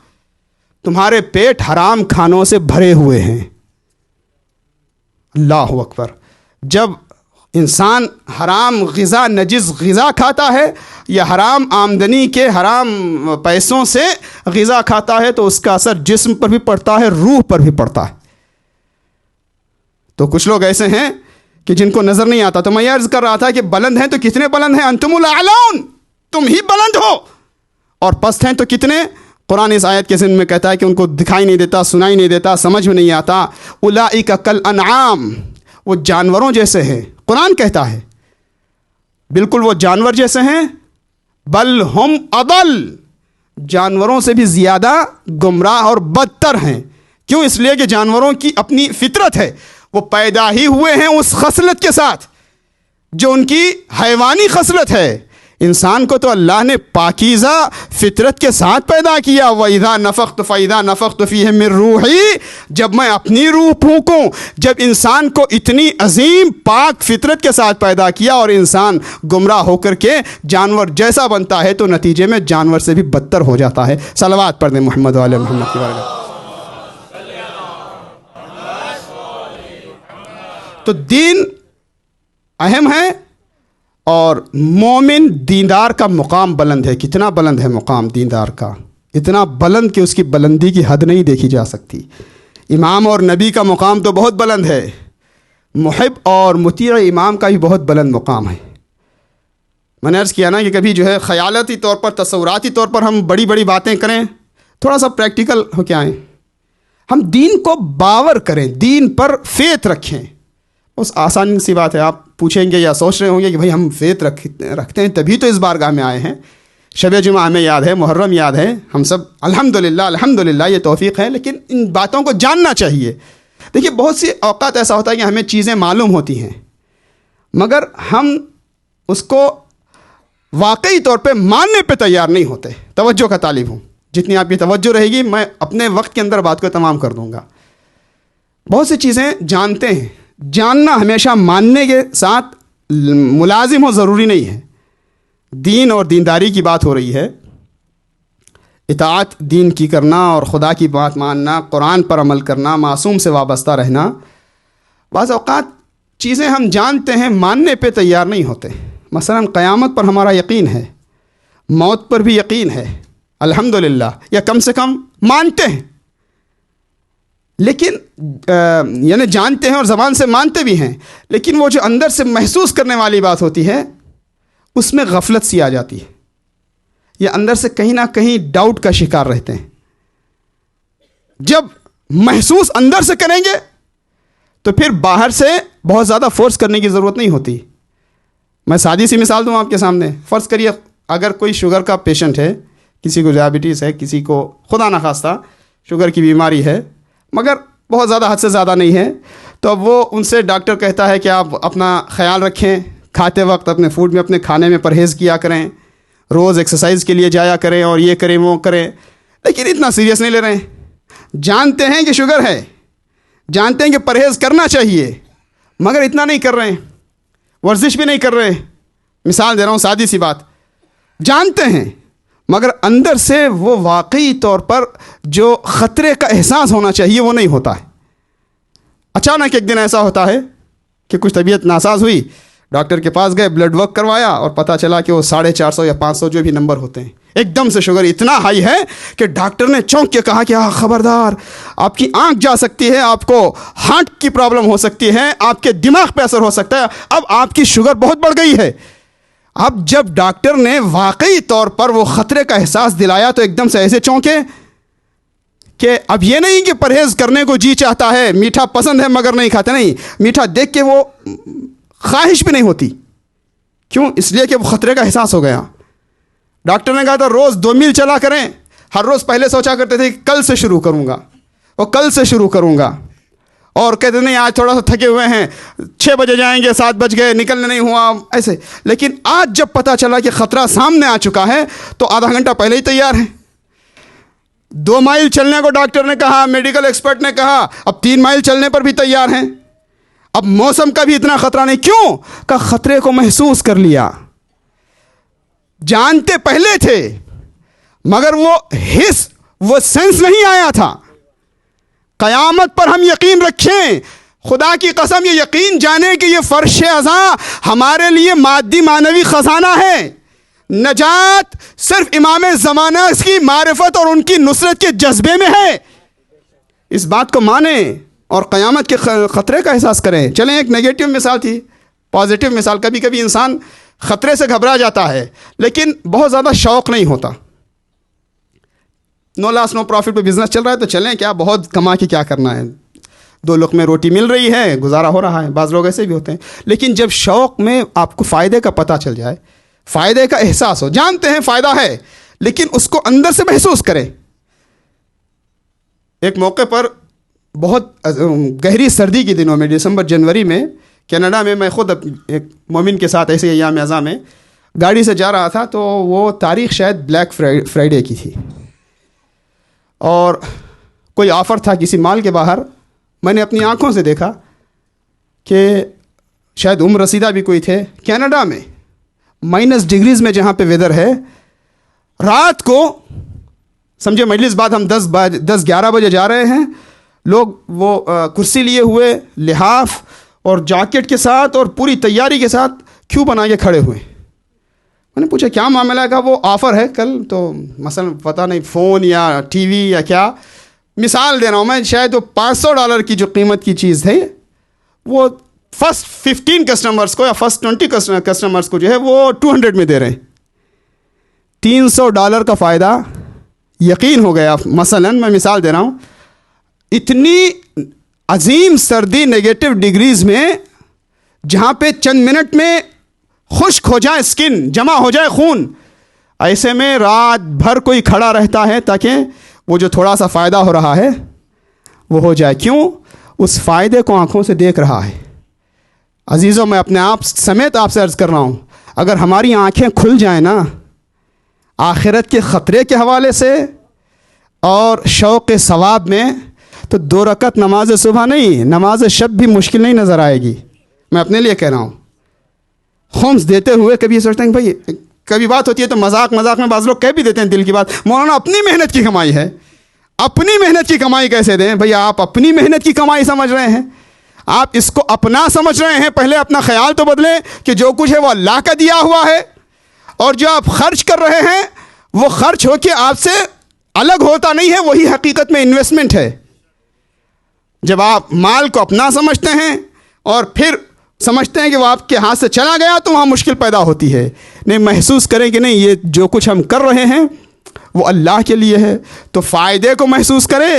تمہارے پیٹ حرام کھانوں سے بھرے ہوئے ہیں. اللہ اکبر. جب انسان حرام غذا، نجس غذا کھاتا ہے یا حرام آمدنی کے حرام پیسوں سے غذا کھاتا ہے تو اس کا اثر جسم پر بھی پڑتا ہے، روح پر بھی پڑتا ہے. تو کچھ لوگ ایسے ہیں کہ جن کو نظر نہیں آتا. تو میں یہ عرض کر رہا تھا کہ بلند ہیں تو کتنے بلند ہیں؟ انتم الاعلون، تم ہی بلند ہو. اور پست ہیں تو کتنے؟ قرآن اس آیت کے ضمن میں کہتا ہے کہ ان کو دکھائی نہیں دیتا، سنائی نہیں دیتا، سمجھ میں نہیں آتا. اولئک کالانعام، وہ جانوروں جیسے ہیں. قرآن کہتا ہے بالکل وہ جانور جیسے ہیں. بل ہم اضل، جانوروں سے بھی زیادہ گمراہ اور بدتر ہیں. کیوں؟ اس لیے کہ جانوروں کی اپنی فطرت ہے، وہ پیدا ہی ہوئے ہیں اس خصلت کے ساتھ جو ان کی حیوانی خصلت ہے۔ انسان کو تو اللہ نے پاکیزہ فطرت کے ساتھ پیدا کیا۔ وَإِذَا نَفَخْتُ فَإِذَا نَفَخْتُ فِيهِ مِن رُوحِي، جب میں اپنی روح پھونکوں۔ جب انسان کو اتنی عظیم پاک فطرت کے ساتھ پیدا کیا اور انسان گمراہ ہو کر کے جانور جیسا بنتا ہے تو نتیجے میں جانور سے بھی بدتر ہو جاتا ہے۔ صلوات پڑھ دیں محمد وعلی محمد کی بارگاہ۔ تو دین اہم ہے، اور مومن دیندار کا مقام بلند ہے۔ کتنا بلند ہے مقام دیندار کا؟ اتنا بلند کہ اس کی بلندی کی حد نہیں دیکھی جا سکتی۔ امام اور نبی کا مقام تو بہت بلند ہے، محب اور مطیع امام کا بھی بہت بلند مقام ہے۔ میں نے عرض کیا نا کہ کبھی جو ہے خیالاتی طور پر، تصوراتی طور پر ہم بڑی بڑی باتیں کریں، تھوڑا سا پریکٹیکل ہو کے آئیں۔ ہم دین کو باور کریں، دین پر فیت رکھیں۔ اس آسان سی بات ہے۔ آپ پوچھیں گے یا سوچ رہے ہوں گے کہ بھئی ہم فیت رکھتے ہیں تبھی تو اس بارگاہ میں آئے ہیں۔ شب جمعہ ہمیں یاد ہے، محرم یاد ہے، ہم سب الحمدللہ یہ توفیق ہے، لیکن ان باتوں کو جاننا چاہیے۔ دیکھیے بہت سی اوقات ایسا ہوتا ہے کہ ہمیں چیزیں معلوم ہوتی ہیں مگر ہم اس کو واقعی طور پہ ماننے پہ تیار نہیں ہوتے۔ توجہ کا طالب ہوں، جتنی آپ کی توجہ رہے گی میں اپنے وقت کے اندر بات کو تمام کر دوں گا۔ بہت سی چیزیں جانتے ہیں، جاننا ہمیشہ ماننے کے ساتھ ملازم ہو ضروری نہیں ہے۔ دین اور دینداری کی بات ہو رہی ہے، اطاعت دین کی کرنا اور خدا کی بات ماننا، قرآن پر عمل کرنا، معصوم سے وابستہ رہنا۔ بعض اوقات چیزیں ہم جانتے ہیں، ماننے پہ تیار نہیں ہوتے۔ مثلا قیامت پر ہمارا یقین ہے، موت پر بھی یقین ہے الحمدللہ، یا کم سے کم مانتے ہیں، لیکن یعنی جانتے ہیں اور زبان سے مانتے بھی ہیں، لیکن وہ جو اندر سے محسوس کرنے والی بات ہوتی ہے اس میں غفلت سی آ جاتی ہے، یا اندر سے کہیں نہ کہیں ڈاؤٹ کا شکار رہتے ہیں۔ جب محسوس اندر سے کریں گے تو پھر باہر سے بہت زیادہ فورس کرنے کی ضرورت نہیں ہوتی۔ میں سادی سی مثال دوں آپ کے سامنے۔ فرض کریے اگر کوئی شوگر کا پیشنٹ ہے، کسی کو ڈائبٹیز ہے، کسی کو خدا نخواستہ شوگر کی بیماری ہے مگر بہت زیادہ حد سے زیادہ نہیں ہے، تو اب وہ ان سے ڈاکٹر کہتا ہے کہ آپ اپنا خیال رکھیں، کھاتے وقت اپنے فوڈ میں، اپنے کھانے میں پرہیز کیا کریں، روز ایکسرسائز کے لیے جایا کریں اور یہ کریں وہ کریں، لیکن اتنا سیریس نہیں لے رہے ہیں۔ جانتے ہیں کہ شوگر ہے، جانتے ہیں کہ پرہیز کرنا چاہیے مگر اتنا نہیں کر رہے ہیں، ورزش بھی نہیں کر رہے۔ مثال دے رہا ہوں، سادی سی بات، جانتے ہیں مگر اندر سے وہ واقعی طور پر جو خطرے کا احساس ہونا چاہیے وہ نہیں ہوتا ہے۔ اچانک ایک دن ایسا ہوتا ہے کہ کچھ طبیعت ناساز ہوئی، ڈاکٹر کے پاس گئے، بلڈ ورک کروایا اور پتہ چلا کہ وہ 450 یا 500 جو بھی نمبر ہوتے ہیں، ایک دم سے شوگر اتنا ہائی ہے کہ ڈاکٹر نے چونک کے کہا کہ خبردار، آپ کی آنکھ جا سکتی ہے، آپ کو ہارٹ کی پرابلم ہو سکتی ہے، آپ کے دماغ پہ اثر ہو سکتا ہے، اب آپ کی شوگر بہت بڑھ گئی ہے۔ اب جب ڈاکٹر نے واقعی طور پر وہ خطرے کا احساس دلایا تو ایک دم سے ایسے چونکے کہ اب یہ نہیں کہ پرہیز کرنے کو جی چاہتا ہے، میٹھا پسند ہے مگر نہیں کھاتے، نہیں، میٹھا دیکھ کے وہ خواہش بھی نہیں ہوتی۔ کیوں؟ اس لیے کہ وہ خطرے کا احساس ہو گیا۔ ڈاکٹر نے کہا تھا روز 2 میل چلا کریں، ہر روز پہلے سوچا کرتے تھے کہ کل سے شروع کروں گا، اور کل سے شروع کروں گا، اور کہتے نہیں آج تھوڑا سا تھکے ہوئے ہیں، 6 بجے جائیں گے، 7 بج گئے، نکلنے نہیں ہوا، ایسے۔ لیکن آج جب پتہ چلا کہ خطرہ سامنے آ چکا ہے تو آدھا گھنٹہ پہلے ہی تیار ہیں۔ 2 مائل چلنے کو ڈاکٹر نے کہا، میڈیکل ایکسپرٹ نے کہا، اب 3 مائل چلنے پر بھی تیار ہیں۔ اب موسم کا بھی اتنا خطرہ نہیں، کیوں کہ خطرے کو محسوس کر لیا۔ جانتے پہلے تھے مگر وہ حس، وہ سینس نہیں آیا تھا۔ قیامت پر ہم یقین رکھیں، خدا کی قسم یہ یقین جانیں کہ یہ فرش ازاں ہمارے لیے مادی معنوی خزانہ ہے۔ نجات صرف امام زمانہ کی معرفت اور ان کی نصرت کے جذبے میں ہے۔ اس بات کو مانیں اور قیامت کے خطرے کا احساس کریں۔ چلیں ایک نیگیٹو مثال تھی، پازیٹیو مثال۔ کبھی کبھی انسان خطرے سے گھبرا جاتا ہے لیکن بہت زیادہ شوق نہیں ہوتا۔ نو لاس نو پروفٹ پہ بزنس چل رہا ہے تو چلیں، کیا بہت کما کے کیا کرنا ہے، 2 لقمے روٹی مل رہی ہے، گزارا ہو رہا ہے۔ بعض لوگ ایسے بھی ہوتے ہیں، لیکن جب شوق میں آپ کو فائدے کا پتہ چل جائے، فائدے کا احساس ہو، جانتے ہیں فائدہ ہے لیکن اس کو اندر سے محسوس کریں۔ ایک موقع پر بہت گہری سردی کے دنوں میں دسمبر جنوری میں کینیڈا میں خود ایک مومن کے ساتھ ایسے ایام اعزاں میں گاڑی سے جا رہا تھا، تو وہ تاریخ شاید بلیک فرائیڈے کی تھی اور کوئی آفر تھا کسی مال کے باہر. میں نے اپنی آنکھوں سے دیکھا کہ شاید عمر رسیدہ بھی کوئی تھے. کینیڈا میں -ڈگریز میں جہاں پہ ویدر ہے، رات کو سمجھے مجلس بعد ہم 10-11 بجے جا رہے ہیں، لوگ وہ کرسی لیے ہوئے لحاف اور جاکٹ کے ساتھ اور پوری تیاری کے ساتھ کیوں بنا کے کھڑے ہوئے. میں نے پوچھا کیا معاملہ ہے؟ کہا وہ آفر ہے کل، تو مثلا پتہ نہیں فون یا ٹی وی یا کیا، مثال دے رہا ہوں میں، شاید وہ $500 کی جو قیمت کی چیز ہے وہ فرسٹ 15 کسٹمرز کو یا فرسٹ 20 کسٹمرز کو جو ہے وہ 200 میں دے رہے ہیں. $300 کا فائدہ یقین ہو گیا. مثلا میں مثال دے رہا ہوں، اتنی عظیم سردی -، ڈگریز میں جہاں پہ چند منٹ میں خشک ہو جائے اسکن، جمع ہو جائے خون، ایسے میں رات بھر کوئی کھڑا رہتا ہے تاکہ وہ جو تھوڑا سا فائدہ ہو رہا ہے وہ ہو جائے. کیوں؟ اس فائدے کو آنکھوں سے دیکھ رہا ہے. عزیزوں، میں اپنے آپ سمیت آپ سے عرض کر رہا ہوں، اگر ہماری آنکھیں کھل جائیں نا آخرت کے خطرے کے حوالے سے اور شوق ثواب میں، تو 2 رکعت نماز صبح نہیں، نماز شب بھی مشکل نہیں نظر آئے گی. میں اپنے لیے کہہ رہا ہوں. خمس دیتے ہوئے کبھی سوچتے ہیں بھائی، کبھی بات ہوتی ہے تو مذاق میں بعض لوگ کہہ بھی دیتے ہیں دل کی بات، مولانا اپنی محنت کی کمائی ہے. اپنی محنت کی کمائی کیسے دیں بھئی؟ آپ اپنی محنت کی کمائی سمجھ رہے ہیں، آپ اس کو اپنا سمجھ رہے ہیں. پہلے اپنا خیال تو بدلیں کہ جو کچھ ہے وہ اللہ کا دیا ہوا ہے، اور جو آپ خرچ کر رہے ہیں وہ خرچ ہو کے آپ سے الگ ہوتا نہیں ہے، وہی حقیقت میں انویسٹمنٹ ہے. جب آپ مال کو اپنا سمجھتے ہیں اور پھر سمجھتے ہیں کہ وہ آپ کے ہاتھ سے چلا گیا تو وہاں مشکل پیدا ہوتی ہے. نہیں، محسوس کریں کہ نہیں، یہ جو کچھ ہم کر رہے ہیں وہ اللہ کے لیے ہے، تو فائدے کو محسوس کریں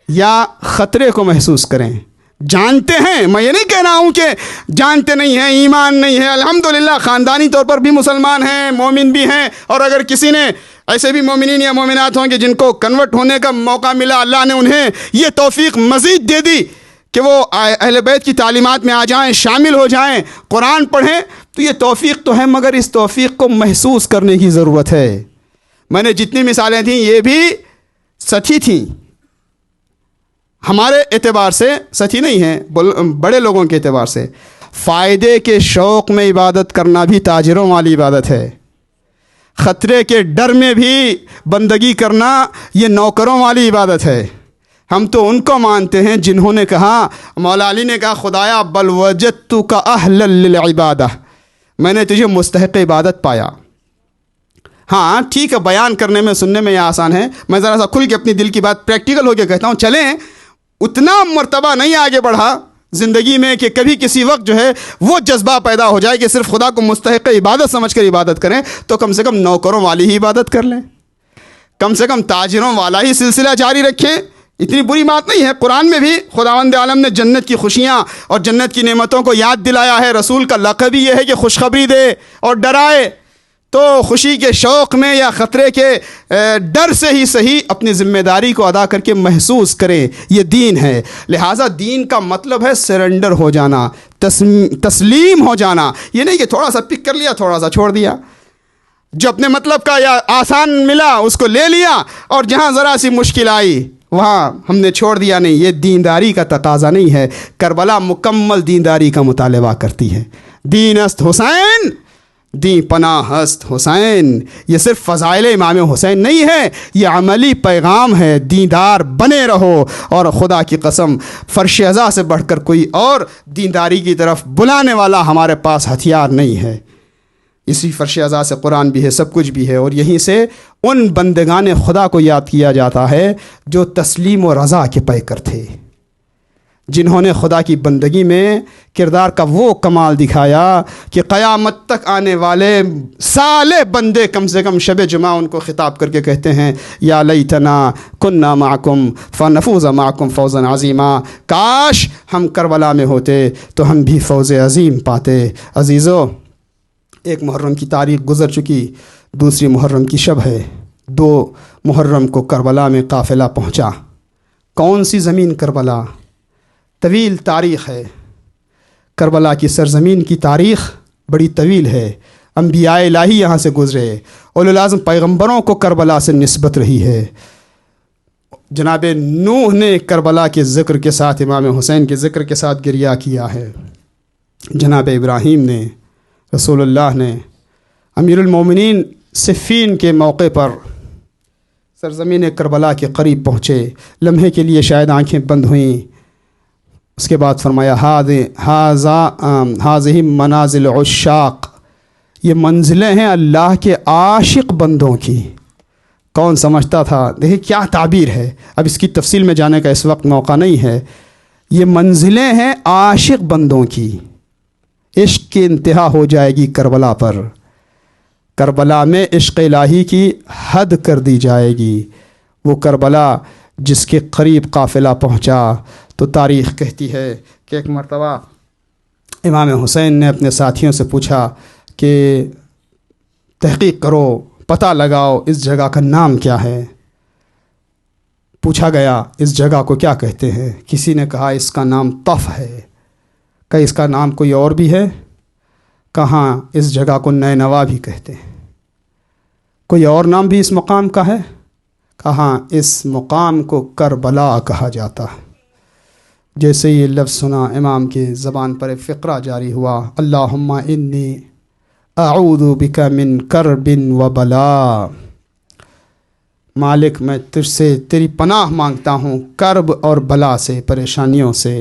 یا خطرے کو محسوس کریں. جانتے ہیں، میں یہ نہیں کہہ رہا ہوں کہ جانتے نہیں ہیں، ایمان نہیں ہے. الحمدللہ خاندانی طور پر بھی مسلمان ہیں، مومن بھی ہیں، اور اگر کسی نے ایسے بھی مومنین یا مومنات ہوں کہ جن کو کنورٹ ہونے کا موقع ملا، اللہ نے انہیں یہ توفیق مزید دے دی کہ وہ اہل بیت کی تعلیمات میں آ جائیں، شامل ہو جائیں، قرآن پڑھیں، تو یہ توفیق تو ہے، مگر اس توفیق کو محسوس کرنے کی ضرورت ہے. میں نے جتنی مثالیں تھیں یہ بھی سچی تھیں، ہمارے اعتبار سے سچی نہیں ہیں، بڑے لوگوں کے اعتبار سے. فائدے کے شوق میں عبادت کرنا بھی تاجروں والی عبادت ہے. خطرے کے ڈر میں بھی بندگی کرنا یہ نوکروں والی عبادت ہے. ہم تو ان کو مانتے ہیں جنہوں نے کہا، مولا علی نے کہا، خدایا بل وجدتک اہلا للعبادہ، میں نے تجھے مستحق عبادت پایا. ہاں ٹھیک ہے، بیان کرنے میں سننے میں یہ آسان ہے، میں ذرا سا کھل کے اپنی دل کی بات پریکٹیکل ہو کے کہتا ہوں. چلیں، اتنا مرتبہ نہیں آگے بڑھا زندگی میں کہ کبھی کسی وقت جو ہے وہ جذبہ پیدا ہو جائے کہ صرف خدا کو مستحق عبادت سمجھ کر عبادت کریں، تو کم سے کم نوکروں والی ہی عبادت کر لیں، کم سے کم تاجروں والا ہی سلسلہ جاری رکھیں. اتنی بری بات نہیں ہے. قرآن میں بھی خداوند عالم نے جنت کی خوشیاں اور جنت کی نعمتوں کو یاد دلایا ہے. رسول کا لقب ہی یہ ہے کہ خوشخبری دے اور ڈرائے. تو خوشی کے شوق میں یا خطرے کے ڈر سے ہی صحیح اپنی ذمہ داری کو ادا کر کے محسوس کریں. یہ دین ہے. لہٰذا دین کا مطلب ہے سرنڈر ہو جانا، تسلیم ہو جانا. یہ نہیں کہ تھوڑا سا پک کر لیا، تھوڑا سا چھوڑ دیا، جو اپنے مطلب کا یا آسان ملا اس کو لے لیا، اور جہاں ذرا سی مشکل آئی وہاں ہم نے چھوڑ دیا. نہیں، یہ دینداری کا تقاضا نہیں ہے. کربلا مکمل دینداری کا مطالبہ کرتی ہے. دین است حسین، دین پناہ است حسین. یہ صرف فضائل امام حسین نہیں ہے، یہ عملی پیغام ہے. دیندار بنے رہو، اور خدا کی قسم فرش ازا سے بڑھ کر کوئی اور دینداری کی طرف بلانے والا ہمارے پاس ہتھیار نہیں ہے. اسی فرش ازا سے قرآن بھی ہے، سب کچھ بھی ہے. اور یہیں سے ان بندگان خدا کو یاد کیا جاتا ہے جو تسلیم و رضا کے پیکر تھے، جنہوں نے خدا کی بندگی میں کردار کا وہ کمال دکھایا کہ قیامت تک آنے والے سالے بندے کم سے کم شب جمعہ ان کو خطاب کر کے کہتے ہیں، یا لیتنا کننا معکم فنفوز معکم فوزا عظیما. کاش ہم کربلا میں ہوتے تو ہم بھی فوز عظیم پاتے. عزیزو، ایک محرم کی تاریخ گزر چکی، دوسری محرم کی شب ہے. 2 محرم کو کربلا میں قافلہ پہنچا. کون سی زمین؟ کربلا. طویل تاریخ ہے کربلا کی سرزمین کی، تاریخ بڑی طویل ہے. انبیاء الہی یہاں سے گزرے، اولو العزم پیغمبروں کو کربلا سے نسبت رہی ہے. جناب نوح نے کربلا کے ذکر کے ساتھ، امام حسین کے ذکر کے ساتھ گریہ کیا ہے. جناب ابراہیم نے، رسول اللہ نے، امیر المومنین صفین کے موقع پر سرزمین کربلا کے قریب پہنچے، لمحے کے لیے شاید آنکھیں بند ہوئیں. اس کے بعد فرمایا ہذہ منازل عشاق، یہ منزلیں ہیں اللہ کے عاشق بندوں کی. کون سمجھتا تھا؟ دیکھیں کیا تعبیر ہے. اب اس کی تفصیل میں جانے کا اس وقت موقع نہیں ہے. یہ منزلیں ہیں عاشق بندوں کی. عشق کی انتہا ہو جائے گی کربلا پر. کربلا میں عشق الہی کی حد کر دی جائے گی. وہ کربلا جس کے قریب قافلہ پہنچا تو تاریخ کہتی ہے کہ ایک مرتبہ امام حسین نے اپنے ساتھیوں سے پوچھا کہ تحقیق کرو، پتہ لگاؤ اس جگہ کا نام کیا ہے. پوچھا گیا اس جگہ کو کیا کہتے ہیں؟ کسی نے کہا اس کا نام طف ہے. کہ اس کا نام کوئی اور بھی ہے؟ کہاں اس جگہ کو نینوا بھی کہتے ہیں. کوئی اور نام بھی اس مقام کا ہے؟ کہاں اس مقام کو کربلا کہا جاتا ہے. جیسے یہ لفظ سنا امام کی زبان پر فقرہ جاری ہوا، اللہم انی اعوذ بک من کرب و بلا. مالک میں تجھ سے تیری پناہ مانگتا ہوں کرب اور بلا سے، پریشانیوں سے.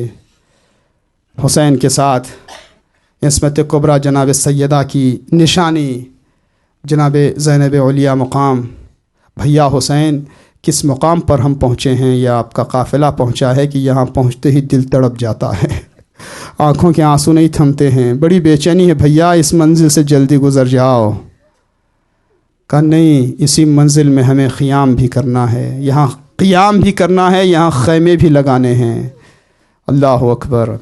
حسین کے ساتھ عصمت کبریٰ جناب سیدہ کی نشانی، جناب زینب علیہ مقام. بھیا حسین کس مقام پر ہم پہنچے ہیں؟ یا آپ کا قافلہ پہنچا ہے کہ یہاں پہنچتے ہی دل تڑپ جاتا ہے، آنکھوں کے آنسو نہیں تھمتے ہیں، بڑی بے چینی ہے. بھیا اس منزل سے جلدی گزر جاؤ. کہا نہیں، اسی منزل میں ہمیں قیام بھی کرنا ہے، یہاں قیام بھی کرنا ہے، یہاں خیمے بھی لگانے ہیں. اللہ اکبر.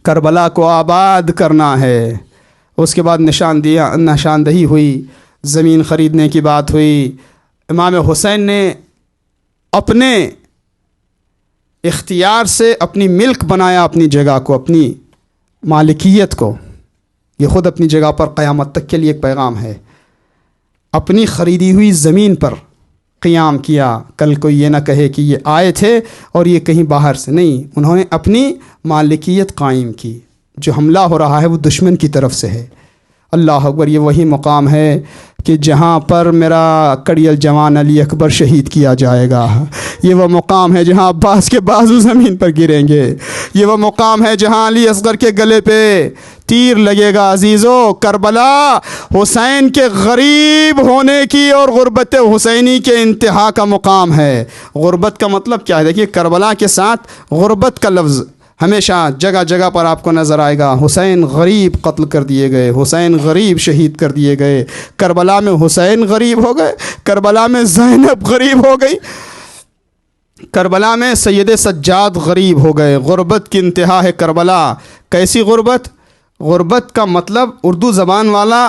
کربلا کو آباد کرنا ہے. اس کے بعد نشاندہی ہوئی، زمین خریدنے کی بات ہوئی. امام حسین نے اپنے اختیار سے اپنی ملک بنایا اپنی جگہ کو، اپنی مالکیت کو. یہ خود اپنی جگہ پر قیامت تک کے لیے ایک پیغام ہے. اپنی خریدی ہوئی زمین پر قیام کیا. کل کوئی یہ نہ کہے کہ یہ آئے تھے اور یہ کہیں باہر سے نہیں، انہوں نے اپنی مالکیت قائم کی. جو حملہ ہو رہا ہے وہ دشمن کی طرف سے ہے. اللہ اکبر. یہ وہی مقام ہے کہ جہاں پر میرا کڑیل جوان علی اکبر شہید کیا جائے گا. یہ وہ مقام ہے جہاں عباس کے بازو زمین پر گریں گے. یہ وہ مقام ہے جہاں علی اصغر کے گلے پہ تیر لگے گا. عزیزو، کربلا حسین کے غریب ہونے کی اور غربت حسینی کے انتہا کا مقام ہے. غربت کا مطلب کیا ہے؟ دیکھیے کربلا کے ساتھ غربت کا لفظ ہمیشہ جگہ جگہ پر آپ کو نظر آئے گا. حسین غریب قتل کر دیے گئے، حسین غریب شہید کر دیے گئے. کربلا میں حسین غریب ہو گئے، کربلا میں زینب غریب ہو گئی، کربلا میں سید سجاد غریب ہو گئے. غربت کی انتہا ہے کربلا. کیسی غربت؟ غربت کا مطلب اردو زبان والا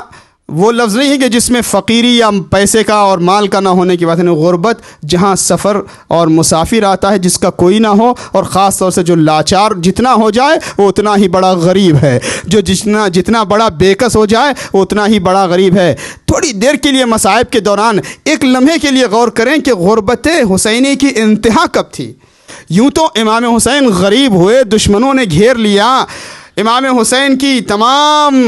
وہ لفظ نہیں ہے کہ جس میں فقیری یا پیسے کا اور مال کا نہ ہونے کی بات ہے. غربت جہاں سفر اور مسافر آتا ہے جس کا کوئی نہ ہو، اور خاص طور سے جو لاچار جتنا ہو جائے وہ اتنا ہی بڑا غریب ہے. جو جتنا بڑا بےکس ہو جائے وہ اتنا ہی بڑا غریب ہے. تھوڑی دیر کے لیے مصائب کے دوران ایک لمحے کے لیے غور کریں کہ غربت حسینی کی انتہا کب تھی. یوں تو امام حسین غریب ہوئے، دشمنوں نے گھیر لیا، امام حسین کی تمام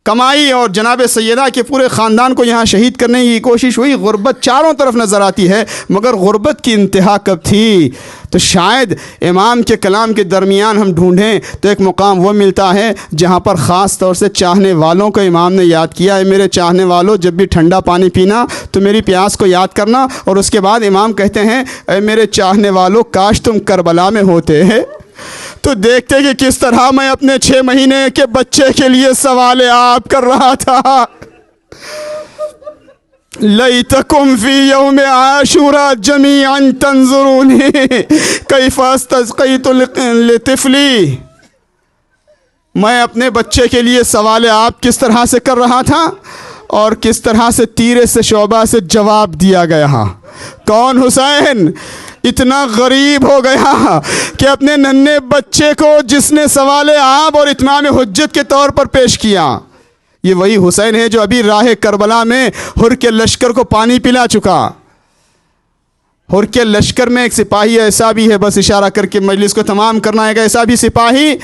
کمائی اور جناب سیدہ کے پورے خاندان کو یہاں شہید کرنے کی کوشش ہوئی. غربت چاروں طرف نظر آتی ہے، مگر غربت کی انتہا کب تھی؟ تو شاید امام کے کلام کے درمیان ہم ڈھونڈیں تو ایک مقام وہ ملتا ہے جہاں پر خاص طور سے چاہنے والوں کو امام نے یاد کیا. اے میرے چاہنے والوں، جب بھی ٹھنڈا پانی پینا تو میری پیاس کو یاد کرنا. اور اس کے بعد امام کہتے ہیں اے میرے چاہنے والوں، کاش تم کربلا میں ہوتے ہیں تو دیکھتے کہ کس طرح میں اپنے 6 مہینے کے بچے کے لیے سوال آپ کر رہا تھا. لیتکم فی یوم عاشوراء جمیعا تنظرونی کیف استسقیت لطفلی. میں اپنے بچے کے لیے سوال آپ کس طرح سے کر رہا تھا اور کس طرح سے تیرے سے شعبہ سے جواب دیا گیا. کون؟ حسین. اتنا غریب ہو گیا کہ اپنے ننھے بچے کو جس نے سوال عام اور اتمام حجت کے طور پر پیش کیا، یہ وہی حسین ہے جو ابھی راہ کربلا میں ہر کے لشکر کو پانی پلا چکا۔ ہر کے لشکر میں ایک سپاہی ایسا بھی ہے، بس اشارہ کر کے مجلس کو تمام کرنا ہے گا، ایسا بھی سپاہی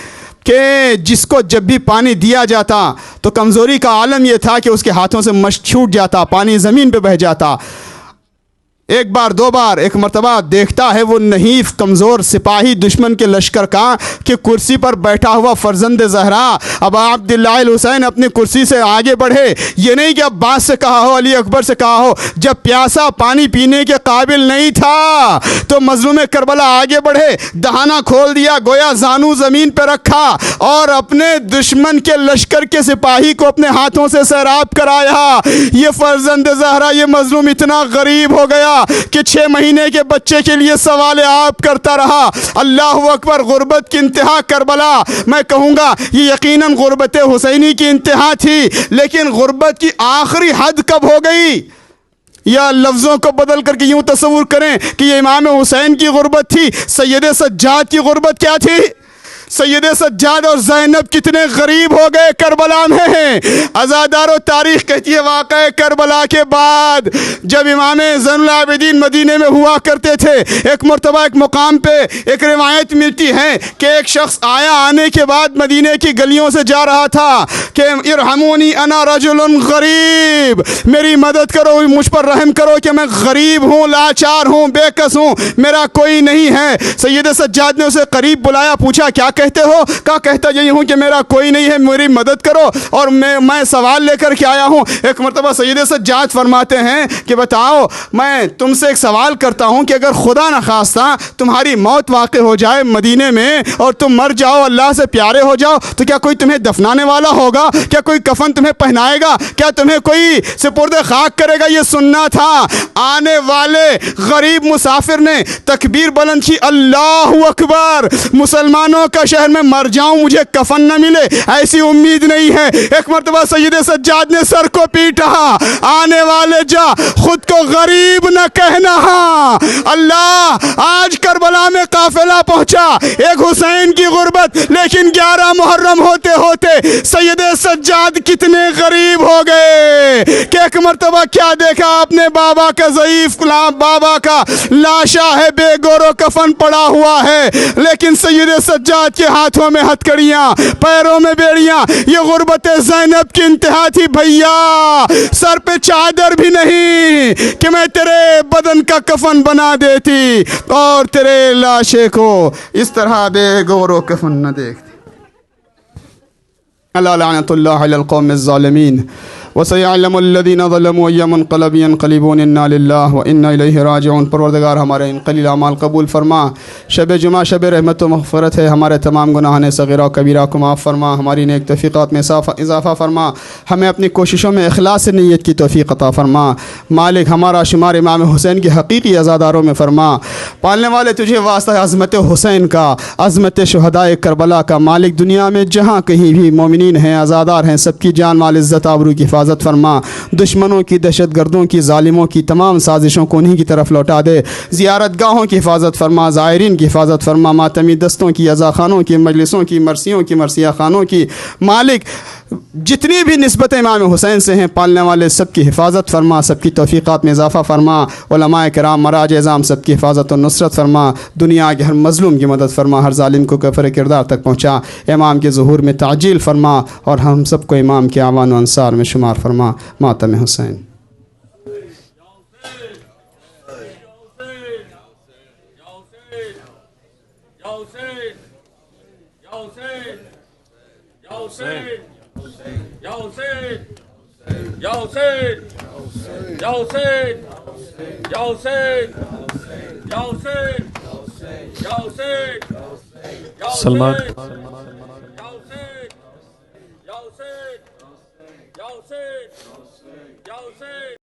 کہ جس کو جب بھی پانی دیا جاتا تو کمزوری کا عالم یہ تھا کہ اس کے ہاتھوں سے مشک چھوٹ جاتا، پانی زمین پہ بہہ جاتا۔ ایک بار دو بار ایک مرتبہ دیکھتا ہے وہ نحیف کمزور سپاہی دشمن کے لشکر کا کہ کرسی پر بیٹھا ہوا فرزند زہرا ابا عبداللہ الحسین اپنی کرسی سے آگے بڑھے، یہ نہیں کہ عباس سے کہا ہو، علی اکبر سے کہا ہو، جب پیاسا پانی پینے کے قابل نہیں تھا تو مظلوم کربلا آگے بڑھے، دہانہ کھول دیا، گویا زانو زمین پہ رکھا اور اپنے دشمن کے لشکر کے سپاہی کو اپنے ہاتھوں سے سیراب کرایا۔ یہ فرزند زہرا، یہ مظلوم اتنا غریب ہو گیا کہ 6 مہینے کے بچے کے لیے سوال آپ کرتا رہا۔ اللہ اکبر، غربت کی انتہا کربلا، میں کہوں گا یہ یقیناً غربت حسینی کی انتہا تھی، لیکن غربت کی آخری حد کب ہو گئی؟ یا لفظوں کو بدل کر کے یوں تصور کریں کہ یہ امام حسین کی غربت تھی، سید سجاد کی غربت کیا تھی؟ سید سجاد اور زینب کتنے غریب ہو گئے کربلا میں۔ عزادار و تاریخ کہتی ہے واقعہ کربلا کے بعد جب امام زین العابدین مدینے میں ہوا کرتے تھے، ایک مرتبہ ایک مقام پہ ایک روایت ملتی ہے کہ ایک شخص آیا، آنے کے بعد مدینے کی گلیوں سے جا رہا تھا کہ ارحمونی انا رجل غریب، میری مدد کرو، مجھ پر رحم کرو کہ میں غریب ہوں، لاچار ہوں، بے کس ہوں، میرا کوئی نہیں ہے۔ سید سجاد نے اسے قریب بلایا، پوچھا کیا کہتے ہو؟ کہتا یہی ہوں کہ میرا کوئی نہیں ہے، میری مدد کرو اور میں سوال لے کر کے آیا ہوں۔ ایک مرتبہ سید سجاد فرماتے ہیں کہ بتاؤ، میں تم سے ایک سوال کرتا ہوں کہ اگر خدا نخواستہ تمہاری موت واقع ہو جائے مدینے میں اور تم مر جاؤ، اللہ سے پیارے ہو جاؤ، تو کیا کوئی تمہیں دفنانے والا ہوگا؟ کیا کوئی کفن تمہیں پہنائے گا؟ کیا تمہیں کوئی سپرد خاک کرے گا؟ یہ سننا تھا۔ آنے والے غریب مسافر نے تکبیر بلند کی، اللہ اکبر، مسلمانوں کا شہر میں مر جاؤں مجھے کفن نہ ملے، ایسی امید نہیں ہے۔ ایک مرتبہ سید سجاد نے سر کو پیٹا، آنے والے جا خود کو غریب نہ کہنا۔ اللہ، آج کربلا میں قافلہ پہنچا، ایک حسین کی غربت، لیکن 11 محرم ہوتے ہوتے سید سجاد کتنے غریب ہو گئے کہ ایک مرتبہ کیا دیکھا، اپنے بابا کا ضعیف بابا کا لاشا ہے، بے گور و کفن پڑا ہوا ہے، لیکن سید سجاد کے ہاتھوں میں ہتھکڑیاں، پیروں میں بیڑیاں۔ یہ غربت زینب کی انتہا تھی بھیا، سر پہ چادر بھی نہیں کہ میں تیرے بدن کا کفن بنا دیتی اور تیرے لاشے کو اس طرح بے گور و کفن نہ دیکھتی۔ اللہ لعنت اللہ علی القوم الظالمین وسيعلم الذين ظلموا أي منقلب ينقلبون إنا لله وإنا إليه راجعون۔ پروردگار ہمارے ان قلیل اعمال قبول فرما، شب جمعہ شب رحمت و مغفرت ہے، ہمارے تمام گناہان صغیرہ و کبیرہ کو معاف فرما، ہماری نیک توفیقات میں اضافہ فرما، ہمیں اپنی کوششوں میں اخلاص نیت کی توفیق عطا فرما۔ مالک، ہمارا شمار امام حسین کے حقیقی عزاداروں میں فرما۔ پالنے والے تجھے واسطہ عظمت حسین کا، عظمت شہدائے کربلا کا، مالک دنیا میں جہاں کہیں بھی مومنین ہیں، عزادار ہیں، سب کی جان مال عزت آبرو کی حفاظت فرما، دشمنوں کی، دہشت گردوں کی، ظالموں کی تمام سازشوں کو انہی کی طرف لوٹا دے، زیارت گاہوں کی حفاظت فرما، زائرین کی حفاظت فرما، ماتمی دستوں کی، عزاخانوں کی، مجلسوں کی، مرثیوں کی، مرثیہ خانوں کی، مالک جتنی بھی نسبت امام حسین سے ہیں پالنے والے سب کی حفاظت فرما، سب کی توفیقات میں اضافہ فرما، علماء کرام، مراج اعظام سب کی حفاظت و نصرت فرما، دنیا کے ہر مظلوم کی مدد فرما، ہر ظالم کو کفر کردار تک پہنچا، امام کے ظہور میں تعجیل فرما اور ہم سب کو امام کے اعوان و انصار میں شمار فرما۔ ماتم حسین۔ سلمان